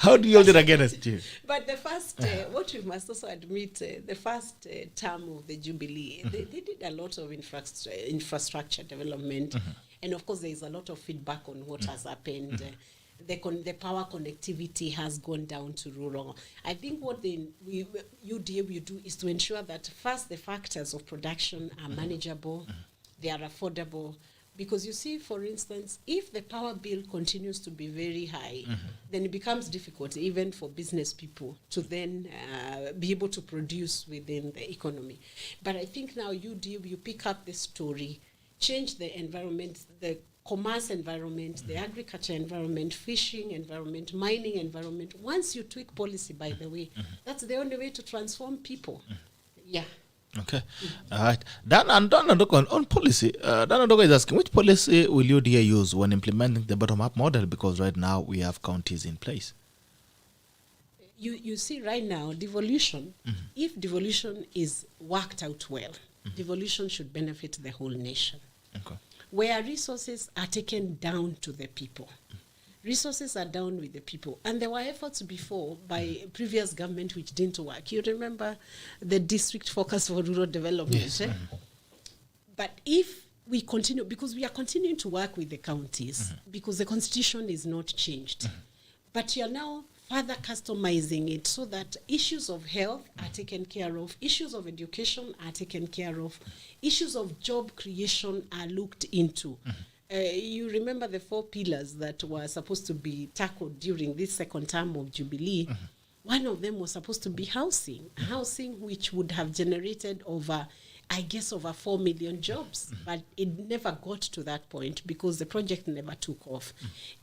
How do you hold it against you? But the first, what we must also admit, the first term of the Jubilee, they did a lot of infrastructure development. And of course, there is a lot of feedback on what has happened. The power connectivity has gone down to rural. I think what UDA will do is to ensure that first the factors of production are manageable, they are affordable. Because you see, for instance, if the power bill continues to be very high, then it becomes difficult even for business people to then be able to produce within the economy. But I think now you pick up the story, change the environment, the commerce environment, the agriculture environment, fishing environment, mining environment. Once you tweak policy, by the way, that's the only way to transform people. Yeah. Okay. All right. Dan Andoko, on policy, Dan Andoko is asking, which policy will UDA use when implementing the bottom-up model? Because right now we have counties in place. You see right now, devolution, if devolution is worked out well, devolution should benefit the whole nation. Okay. Where resources are taken down to the people. Resources are down with the people. And there were efforts before by previous government which didn't work. You remember the district focus for rural development. Yes. But if we continue, because we are continuing to work with the counties, because the constitution is not changed. But you are now further customizing it so that issues of health are taken care of, issues of education are taken care of, issues of job creation are looked into. You remember the 4 pillars that were supposed to be tackled during this second term of Jubilee. One of them was supposed to be housing which would have generated over 4 million jobs. But it never got to that point because the project never took off.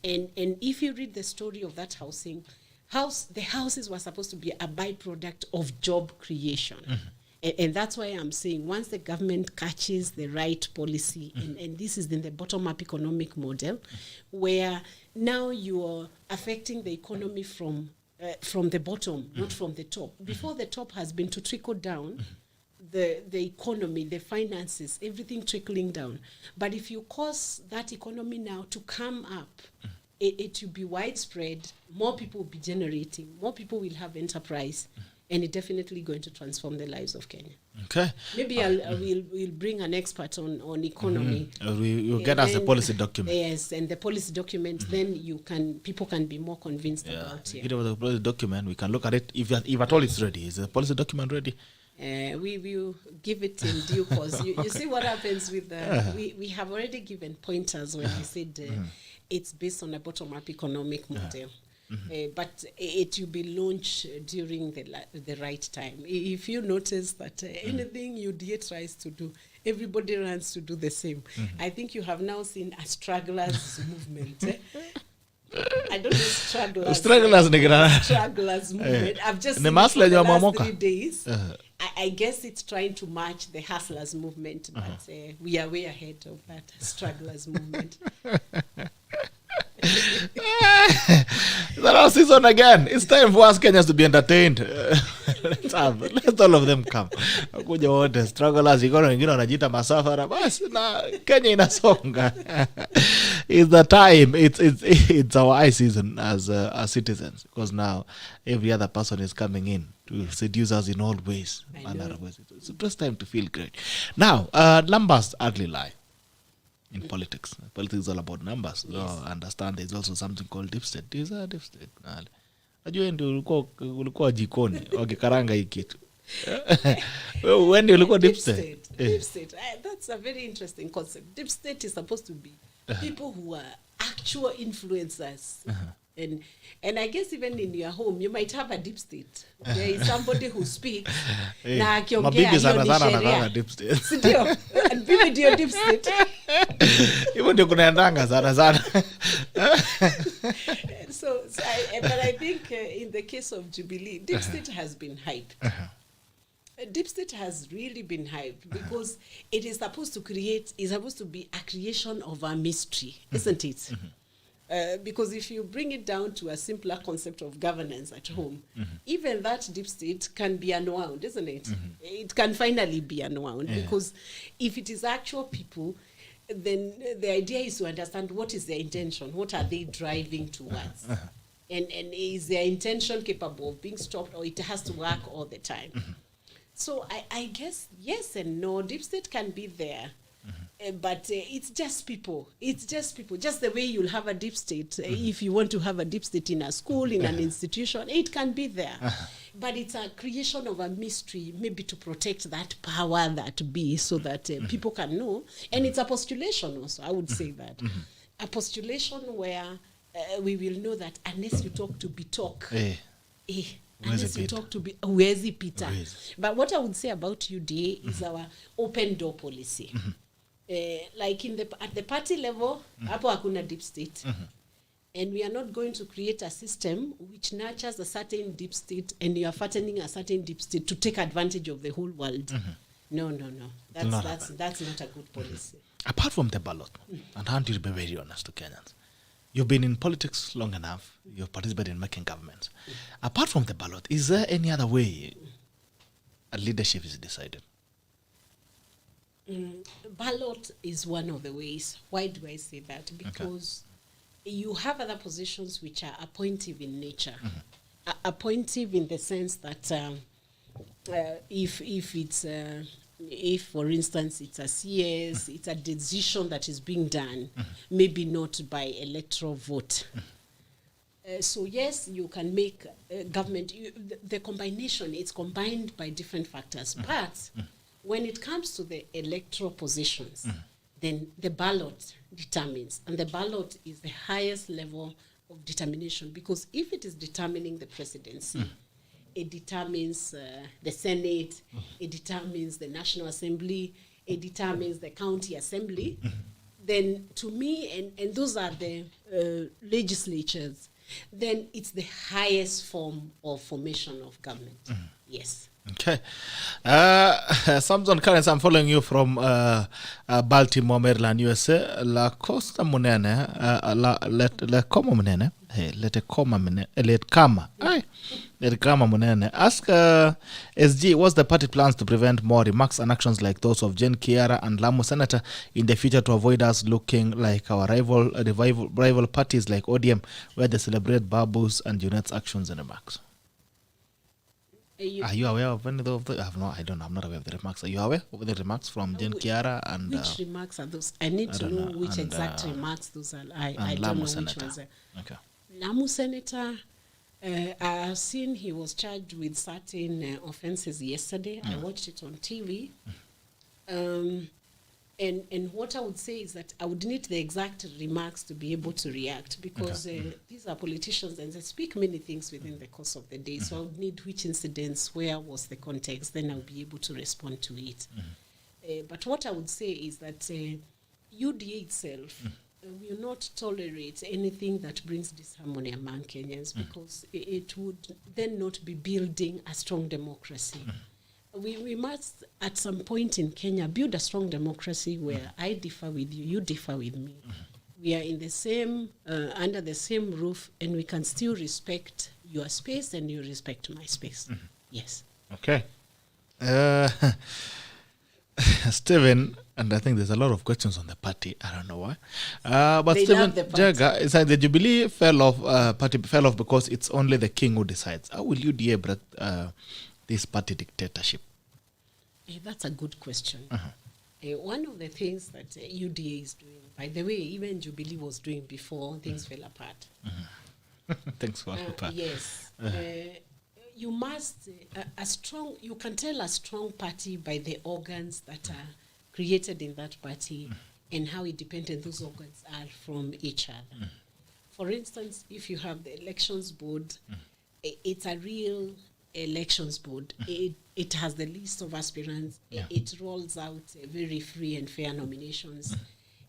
And if you read the story of that the houses were supposed to be a byproduct of job creation. And that's why I'm saying once the government catches the right policy, and this is in the bottom-up economic model, where now you are affecting the economy from the bottom, not from the top. Before the top has been to trickle down, the economy, the finances, everything trickling down. But if you cause that economy now to come up, it will be widespread, more people will be generating, more people will have enterprise, and it's definitely going to transform the lives of Kenya. Okay. Maybe we'll bring an expert on economy. We'll get us a policy document. Yes, and the policy document, then people can be more convinced about it. Get over the policy document, we can look at it. If at all it's ready. Is the policy document ready? We will give it in due course. You see what happens with we have already given pointers when we said it's based on a bottom-up economic model. But it will be launched during the right time. If you notice that anything UDA tries to do, everybody runs to do the same. I think you have now seen a stragglers movement. I don't know stragglers movement. I've just seen it for the last 3 days. I guess it's trying to match the hustlers movement, but we are way ahead of that stragglers movement. It's our season again. It's time for us Kenyans to be entertained. Let all of them come. Kuja wote strugglers, ikono wengine wanajiita masafara. Basi na Kenya inasonga. It's the time. It's our high season as citizens, because now every other person is coming in to seduce us in all ways. It's just time to feel great. Now, numbers hardly lie. In politics is all about numbers. Yes. So understand there's also something called deep state. Is a deep state. Najua ndio ulikuwa jikoni wakikaranga hii kitu. When ndio ulikuwa deep state? Deep state. That's a very interesting concept. Deep state is supposed to be people who are actual influencers. And I guess even in your home, you might have a deep state. There is somebody who speaks. Na akiongea hiyo ni sheria. Deep state. Sindio? And bibi ndio deep state. Hivyo ndio kunaendanga sana. But I think in the case of Jubilee, deep state has been hyped. Deep state has really been hyped because it is supposed to be a creation of a mystery, isn't it? Because if you bring it down to a simpler concept of governance at home, even that deep state can be unwound, isn't it? It can finally be unwound, because if it is actual people, then the idea is to understand what is their intention, what are they driving towards, and is their intention capable of being stopped, or it has to work all the time? So I guess yes and no. Deep state can be there. But it's just people. It's just people. Just the way you'll have a deep state. If you want to have a deep state in a school, in an institution, it can be there. But it's a creation of a mystery, maybe to protect that power that be, so that people can know. And it's a postulation also, I would say that. A postulation where we will know that unless you talk to be talk, unless you talk to be huwezi pita. But what I would say about UDA is our open door policy. Like at the party level, hapo hakuna deep state. And we are not going to create a system which nurtures a certain deep state, and you are fattening a certain deep state to take advantage of the whole world. No. That's not a good policy. Apart from the ballot, and I want you to be very honest to Kenyans, you've been in politics long enough, you've participated in making governments. Apart from the ballot, is there any other way a leadership is decided? Ballot is one of the ways. Why do I say that? Because you have other positions which are appointive in nature. Appointive in the sense that if for instance it's a CS, it's a decision that is being done, maybe not by electoral vote. So yes, you can make government, the combination, it's combined by different factors. But when it comes to the electoral positions, then the ballot determines. And the ballot is the highest level of determination, because if it is determining the presidency, it determines the Senate, it determines the National Assembly, it determines the County Assembly, then to me, and those are the legislatures, then it's the highest form of formation of government. Yes. Okay. Samson Currents, I'm following you from Baltimore, Maryland, USA. La Costa Munene, le Koma Munene, hey, let Koma Munene. Ask SG, what's the party plans to prevent more remarks and actions like those of Jane Kiara and Lamu Senator in the future to avoid us looking like our rival parties like ODM, where they celebrate Babu's and Junet's actions and remarks? Are you aware of any of the? I'm not aware of the remarks. Are you aware of the remarks from Jane Kiara and? Which remarks are those? I need to know which exact remarks those are. I don't know Senator. Which ones. Okay. Lamu Senator, I've seen he was charged with certain offenses yesterday. I watched it on TV. And what I would say is that I would need the exact remarks to be able to react, because these are politicians and they speak many things within the course of the day. So I would need which incidents, where was the context, then I'll be able to respond to it. But what I would say is that UDA itself will not tolerate anything that brings disharmony among Kenyans, because it would then not be building a strong democracy. We must, at some point in Kenya, build a strong democracy where I differ with you, you differ with me. We are in the same, under the same roof, and we can still respect your space and you respect my space. Yes. Okay. Stephen, and I think there's a lot of questions on the party. I don't know why. But They Stephen love the party. Jaga, it's like the Jubilee party fell off because it's only the king who decides. How will you break this party dictatorship? That's a good question. One of the things that UDA is doing, by the way, even Jubilee was doing before things fell apart. Things fell apart. Yes. You must, you can tell a strong party by the organs that are created in that party and how independent those organs are from each other. For instance, if you have the elections board, it's a real elections board. It has the list of aspirants. It rolls out very free and fair nominations.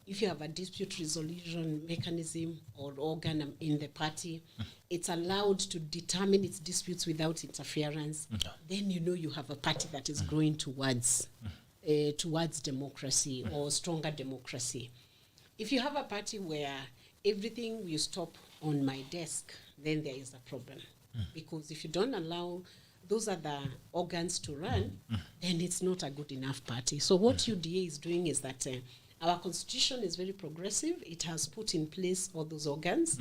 If you have a dispute resolution mechanism or organ in the party, it's allowed to determine its disputes without interference. Then you know you have a party that is growing towards democracy or stronger democracy. If you have a party where everything will stop on my desk, then there is a problem. Because if you don't allow those other organs to run, then it's not a good enough party. So what UDA is doing is that our constitution is very progressive. It has put in place all those organs.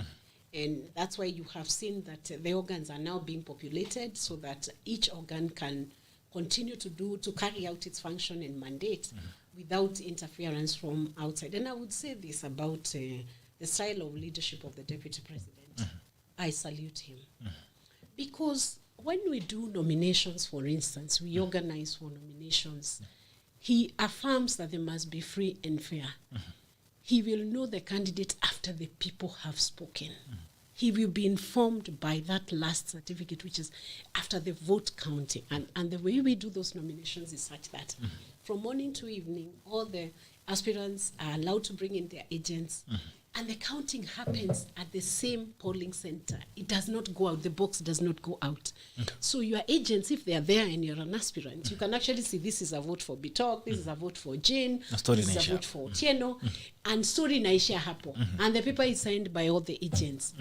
And that's why you have seen that the organs are now being populated so that each organ can continue to carry out its function and mandate without interference from outside. And I would say this about the style of leadership of the Deputy President. I salute him. Because when we do nominations, for instance, we organize for nominations, he affirms that they must be free and fair. He will know the candidate after the people have spoken. He will be informed by that last certificate, which is after the vote counting. And the way we do those nominations is such that from morning to evening, all the aspirants are allowed to bring in their agents. And the counting happens at the same polling center. It does not go out. The box does not go out. So your agents, if they are there and you're an aspirant, you can actually see this is a vote for Bitok, this is a vote for Jane, this is a vote for Tieno, and story naisha hapo. And the paper is signed by all the agents.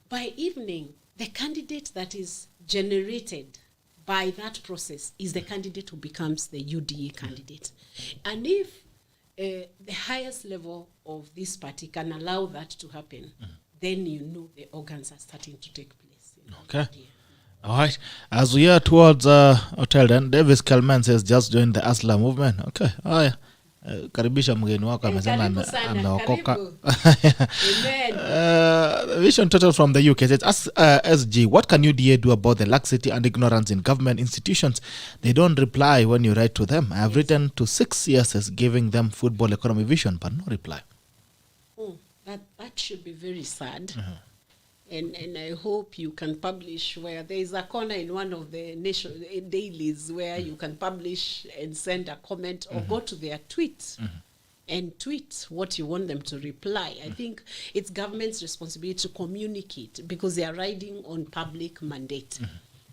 By evening, the candidate that is generated by that process is the candidate who becomes the UDA candidate. And if the highest level of this party can allow that to happen, then you know the organs are starting to take place. Okay. All right. As we are towards hotel, then Davis Kalman says just join the Asla movement. Okay. Oh, yeah. Karibisha mgeni wako amesema ameokoka. Vision Total from the UK says, SG, what can UDA do about the laxity and ignorance in government institutions? They don't reply when you write to them. I have written to 6 years giving them football economy vision, but no reply. That should be very sad. And I hope you can publish where there is a corner in one of the nation dailies where you can publish and send a comment or go to their tweet and tweet what you want them to reply. I think it's government's responsibility to communicate because they are riding on public mandate.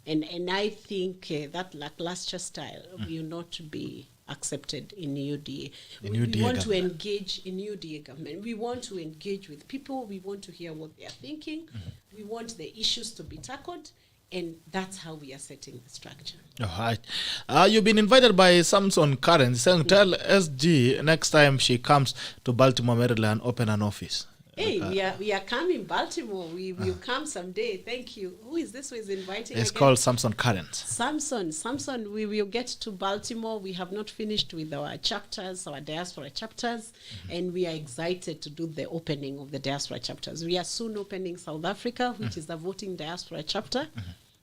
And I think that lackluster style will not be accepted in UDA. We want to engage in UDA government. We want to engage with people. We want to hear what they are thinking. We want the issues to be tackled. And that's how we are setting the structure. All right. You've been invited by Samson Karen saying, tell SG next time she comes to Baltimore, Maryland, open an office. Hey, we are coming Baltimore. We will come someday. Thank you. Who is this who is inviting? It's again? called Samson Current. Samson, we will get to Baltimore. We have not finished with our chapters, our diaspora chapters, and we are excited to do the opening of the diaspora chapters. We are soon opening South Africa, which is the voting diaspora chapter.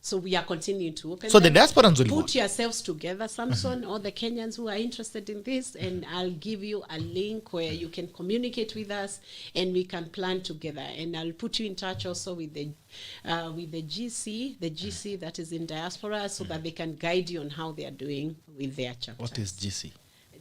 So we are continuing to open. So the diasporans will put yourselves together, Samson, all the Kenyans who are interested in this, and I'll give you a link where you can communicate with us, and we can plan together. And I'll put you in touch also with the GC that is in diaspora, so that they can guide you on how they are doing with their chapters. What is GC?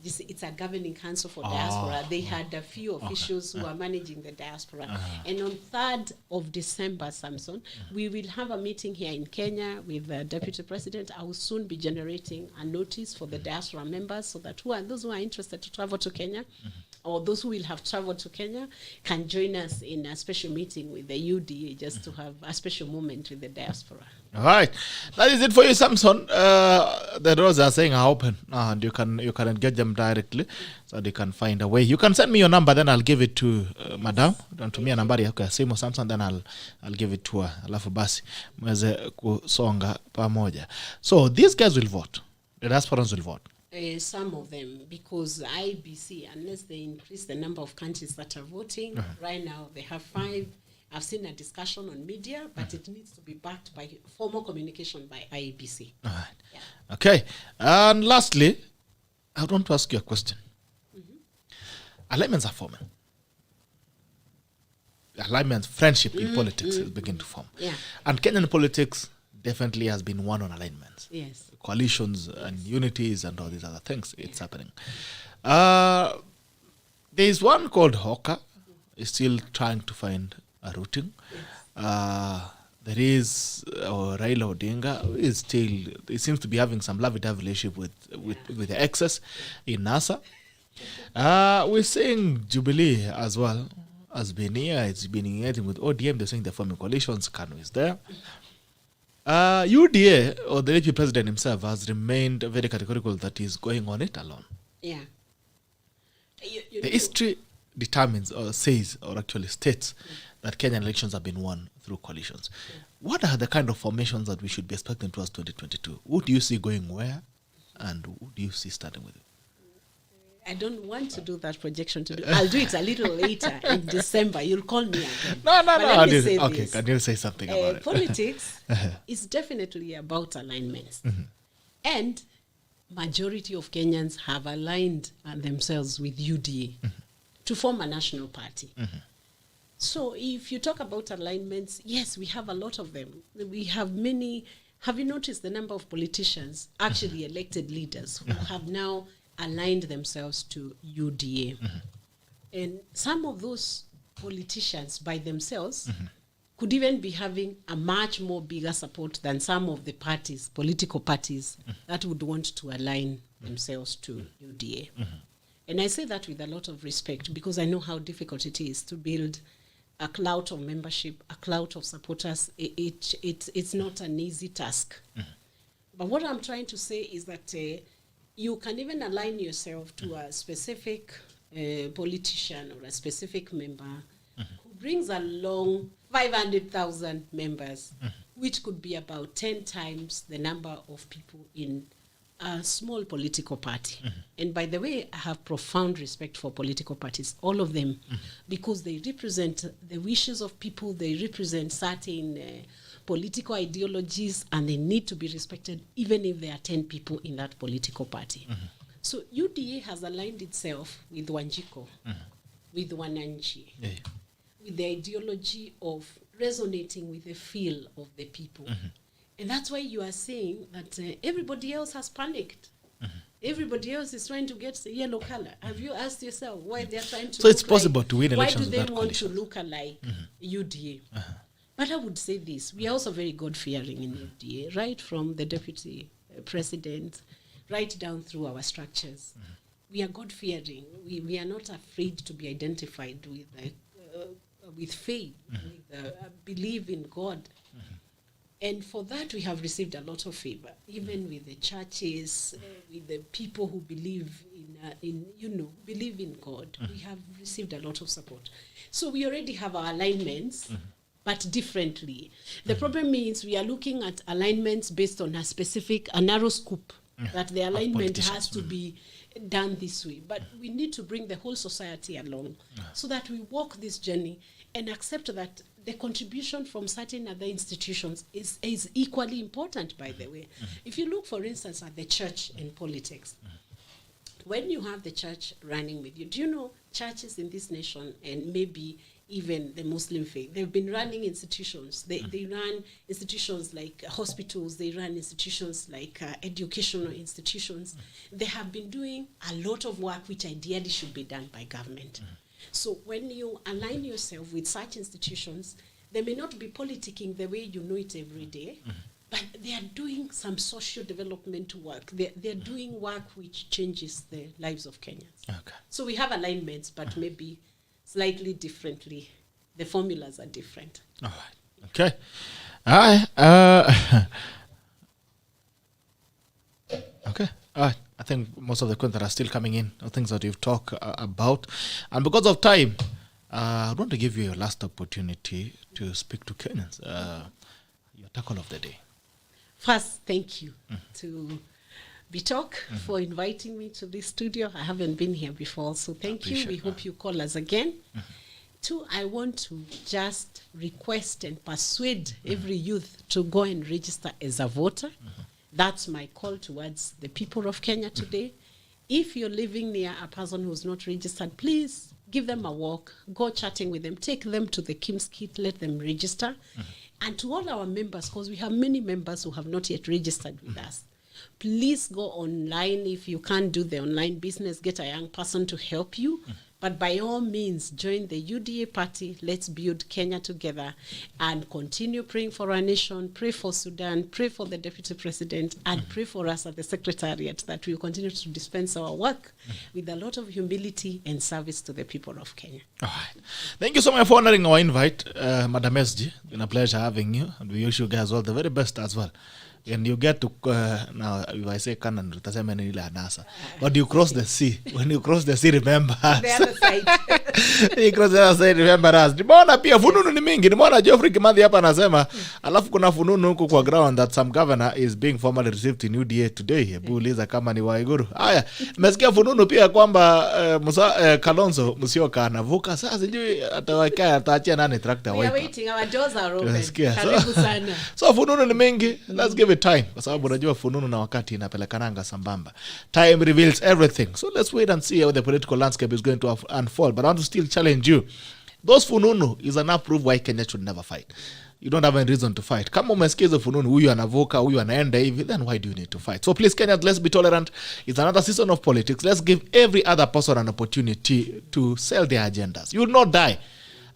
It's a governing council for diaspora. They had a few officials who are managing the diaspora. And on 3rd of December, Samson, we will have a meeting here in Kenya with the Deputy President. I will soon be generating a notice for the diaspora members so that those who are interested to travel to Kenya or those who will have traveled to Kenya can join us in a special meeting with the UDA just to have a special moment with the diaspora. All right, that is it for you, Samson. The doors are saying are open, and you can engage them directly, so they can find a way. You can send me your number, then I'll give it to Madam. Don't to me a number yako ya simu Samson, then I'll give it to her. Alafu basi mweze kusonga pamoja. So these guys will vote. The diasporans will vote. Some of them, because IBC, unless they increase the number of countries that are voting, right now they have 5. I've seen a discussion on media, but it needs to be backed by formal communication by IBC. All right. Yeah. Okay. And lastly, I want to ask you a question. Alignments are forming. Alignments, friendship in politics is beginning to form. Yeah. And Kenyan politics definitely has been one on alignments. Yes. Coalitions and unities and all these other things. It's happening. There is one called Hoka. Is still trying to find a routing. There is Raila Odinga is still, he seems to be having some love-it-love relationship with the excess in NASA. We're seeing Jubilee as well. has been here. It's been engaging with ODM. They're saying they're forming coalitions. KANU is there. UDA, or the deputy president himself, has remained very categorical that he's going on it alone. Yeah. The history determines or says or actually states that Kenyan elections have been won through coalitions. What are the kind of formations that we should be expecting towards 2022? Who do you see going where, and who do you see starting with? I don't want to do that projection today. I'll do it a little later in December. You'll call me again. No. Okay, can you say something about it? Politics is definitely about alignments. And majority of Kenyans have aligned themselves with UDA to form a national party. So if you talk about alignments, yes, we have a lot of them. We have many. Have you noticed the number of politicians, actually elected leaders, who have now aligned themselves to UDA? And some of those politicians by themselves could even be having a much more bigger support than some of the parties, political parties, that would want to align themselves to UDA. And I say that with a lot of respect, because I know how difficult it is to build a clout of membership, a clout of supporters. It's not an easy task. But what I'm trying to say is that you can even align yourself to a specific politician or a specific member who brings along 500,000 members, which could be about 10 times the number of people in a small political party. And by the way, I have profound respect for political parties, all of them, because they represent the wishes of people, they represent certain political ideologies, and they need to be respected even if there are 10 people in that political party. So UDA has aligned itself with Wanjiko, with Wananchi, with the ideology of resonating with the feel of the people. And that's why you are saying that everybody else has panicked. Everybody else is trying to get the yellow color. Have you asked yourself why they're trying to? So it's possible to win elections. Why do they want to look alike UDA? But I would say this: we are also very God-fearing in UDA, right from the deputy president, right down through our structures. We are God-fearing. We are not afraid to be identified with faith, with belief in God. And for that, we have received a lot of favor, even with the churches, with the people who believe believe in God. We have received a lot of support. So we already have our alignments, but differently. The problem is we are looking at alignments based on a narrow scope, that the alignment has to be done this way. But we need to bring the whole society along so that we walk this journey and accept that the contribution from certain other institutions is equally important, by the way. If you look, for instance, at the church in politics, when you have the church running with you, do you know churches in this nation, and maybe even the Muslim faith, they've been running institutions. They run institutions like hospitals, they run institutions like educational institutions. They have been doing a lot of work which ideally should be done by government. So when you align yourself with such institutions, they may not be politicking the way you know it every day, but they are doing some social development work. They're doing work which changes the lives of Kenyans. Okay. So we have alignments, but maybe slightly differently. The formulas are different. All right. Okay. All right. Okay. All right. I think most of the questions that are still coming in are things that you've talked about. And because of time, I want to give you your last opportunity to speak to Kenyans. Your tackle of the day. First, thank you to BTalk for inviting me to this studio. I haven't been here before, so thank you. We hope you call us again. Two, I want to just request and persuade every youth to go and register as a voter. That's my call towards the people of Kenya today. If you're living near a person who's not registered, please give them a walk, go chatting with them, take them to the Kim's Kit, let them register. And to all our members, because we have many members who have not yet registered with us, please go online. If you can't do the online business, get a young person to help you. But by all means, join the UDA party. Let's build Kenya together and continue praying for our nation, pray for Sudan, pray for the Deputy President, and pray for us at the Secretariat that we will continue to dispense our work with a lot of humility and service to the people of Kenya. All right. Thank you so much for honoring our invite, Madam SG. It's been a pleasure having you, and we wish you guys all the very best as well. And you get to, now if I say Canaan, but you cross the sea. When you cross the sea, remember us. The other side. You cross the other side, remember us. Nimeona pia fununu ni mingi. Nimeona Geoffrey Kimathi hapa anasema, alafu kuna fununu huko kwa ground that some governor is being formally received in UDA today. Hebu uliza kama ni Waiguru. Haya, nimesikia fununu pia kwamba Kalonzo Musyoka anavuka. Sasa sijui ataachia nani tractor wiper. We are waiting, our doors are open. Karibu sana. So fununu ni mingi. Let's give time, kwa sababu unajua fununu na wakati inapelekananga sambamba. Time reveals everything, so let's wait and see how the political landscape is going to unfold. But I want to still challenge you, those fununu is enough proof why Kenya should never fight. You don't have any reason to fight. Kama umesikia hizo fununu, huyu anavuka, huyu anaenda hivi, then why do you need to fight? So please Kenyans, let's be tolerant. It's another season of politics. Let's give every other person an opportunity to sell their agendas. You will not die.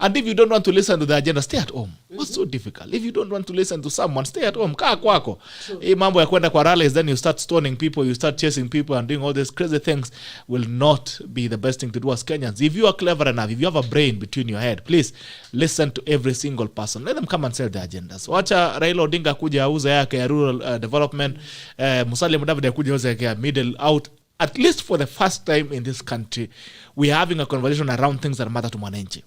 And if you don't want to listen to the agenda, stay at home. What's so difficult? If you don't want to listen to someone, stay at home. Kaa kwako. Hii mambo ya kwenda kwa rallies, then you start stoning people, you start chasing people and doing all these crazy things will not be the best thing to do as Kenyans. If you are clever enough, if you have a brain between your head, please listen to every single person. Let them come and sell their agendas. Wacha Raila Odinga kuja auza yake ya rural development. Musalia Mudavadi kuja auza yake ya middle out. At least for the first time in this country, we are having a conversation around things that matter to mwananchi.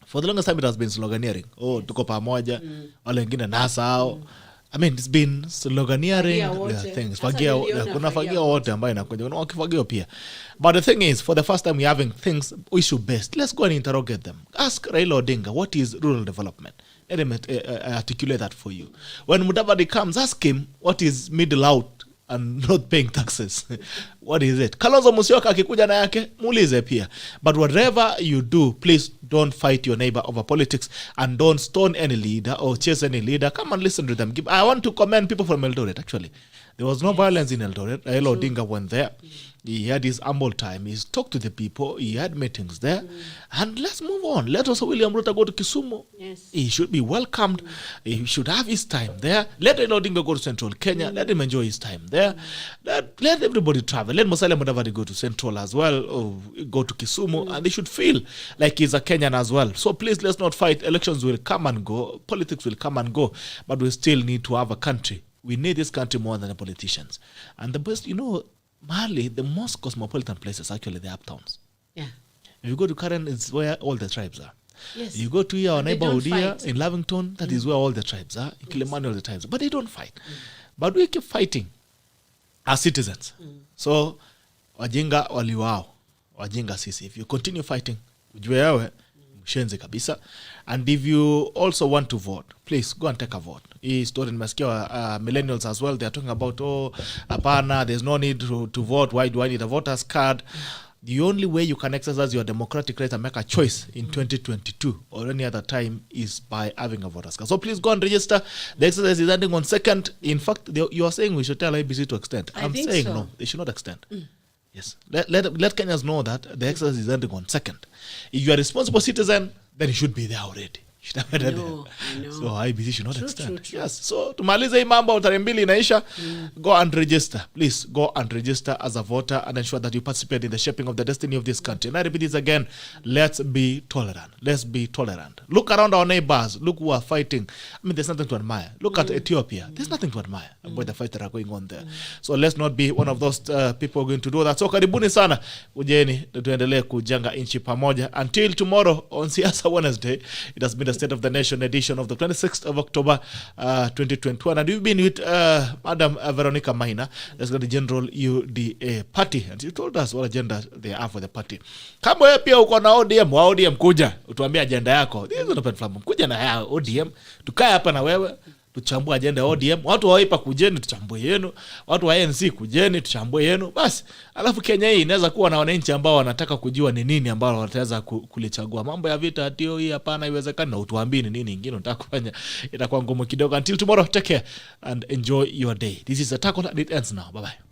For the longest time it has been sloganeering. Oh, tuko pamoja. Wale wengine nasa hao. I mean, it's been sloganeering things. Fagia, kuna fagia wote ambayo inakuja. Kuna wakifagio pia. But the thing is, for the first time we're having things issue based. Let's go and interrogate them. Ask Raila Odinga, what is rural development? Let him articulate that for you. When Mudavadi comes, ask him, what is middle out and not paying taxes? What is it? Kalonzo Musyoka akikuja na yake, muulize pia. But whatever you do, please don't fight your neighbor over politics and don't stone any leader or chase any leader. Come and listen to them. I want to commend people from Eldoret, actually. There was no violence in Eldoret. Raila Odinga went there. He had his humble time. He talked to the people. He had meetings there. And let's move on. Let also William Ruto go to Kisumu. Yes. He should be welcomed. He should have his time there. Let Raila Odinga go to Central Kenya. Let him enjoy his time there. Let everybody travel. Let Musalia Mudavadi go to Central as well, or go to Kisumu. And they should feel like he's a Kenyan as well. So please, let's not fight. Elections will come and go. Politics will come and go. But we still need to have a country. We need this country more than the politicians. And the best, Mali, the most cosmopolitan places, actually, the uptowns. Yeah. If you go to Karen, it's where all the tribes are. Yes. You go to our neighborhood here in Lavington, that is where all the tribes are. In Kilimani, all the tribes are. But they don't fight. But we keep fighting as citizens. So, wajinga waliwao. Wajinga sisi. If you continue fighting, ujue yawe, mshenzi kabisa. And if you also want to vote, please go and take a vote. Hii story nimesikia millennials as well, they are talking about, apana, there's no need to vote. Why do I need a voter's card? The only way you can exercise your democratic right and make a choice in 2022 or any other time is by having a voter's card. So please go and register. The exercise is ending on 2nd. In fact, you are saying we should tell IBC to extend. I'm saying so. No, they should not extend. Yes. Let Kenyans know that the exercise is ending on 2nd. If you are a responsible citizen, then you should be there already. I know. So IBC should not extend. True. Yes. So tumalize hii mambo tarehe 2 inaisha. Go and register. Please go and register as a voter and ensure that you participate in the shaping of the destiny of this country. And I repeat this again. Let's be tolerant. Let's be tolerant. Look around our neighbors. Look who are fighting. I mean, there's nothing to admire. Look at Ethiopia. There's nothing to admire about the fights that are going on there. So let's not be one of those people going to do that. So karibuni sana. Ujeni tuendelee kujenga nchi pamoja. Until tomorrow on Siasa Wednesday, it has been the State of the Nation edition of the 26th of October 2021, and we've been with Madam VERONICA MAINA, that's the General UDA Party, and she told us what agenda they have for the party. Kama wewe pia uko na ODM kuja utuambie agenda yako. This is not a platform. Kuja na ya ODM, tukae hapa na wewe tuchambue agenda ya ODM. Watu wa Wiper kujeni tuchambue yenu, watu wa ANC kujeni tuchambue yenu. Basi alafu Kenya hii inaweza kuwa na wananchi ambao wanataka kujua ni nini ambao wataweza kulichagua. Mambo ya vita hatio hii hapana, haiwezekani, na utuambie ni nini nyingine unataka kufanya. Itakuwa ngumu kidogo. Until tomorrow, take care and enjoy your day. This is a tackle and it ends now. Bye bye.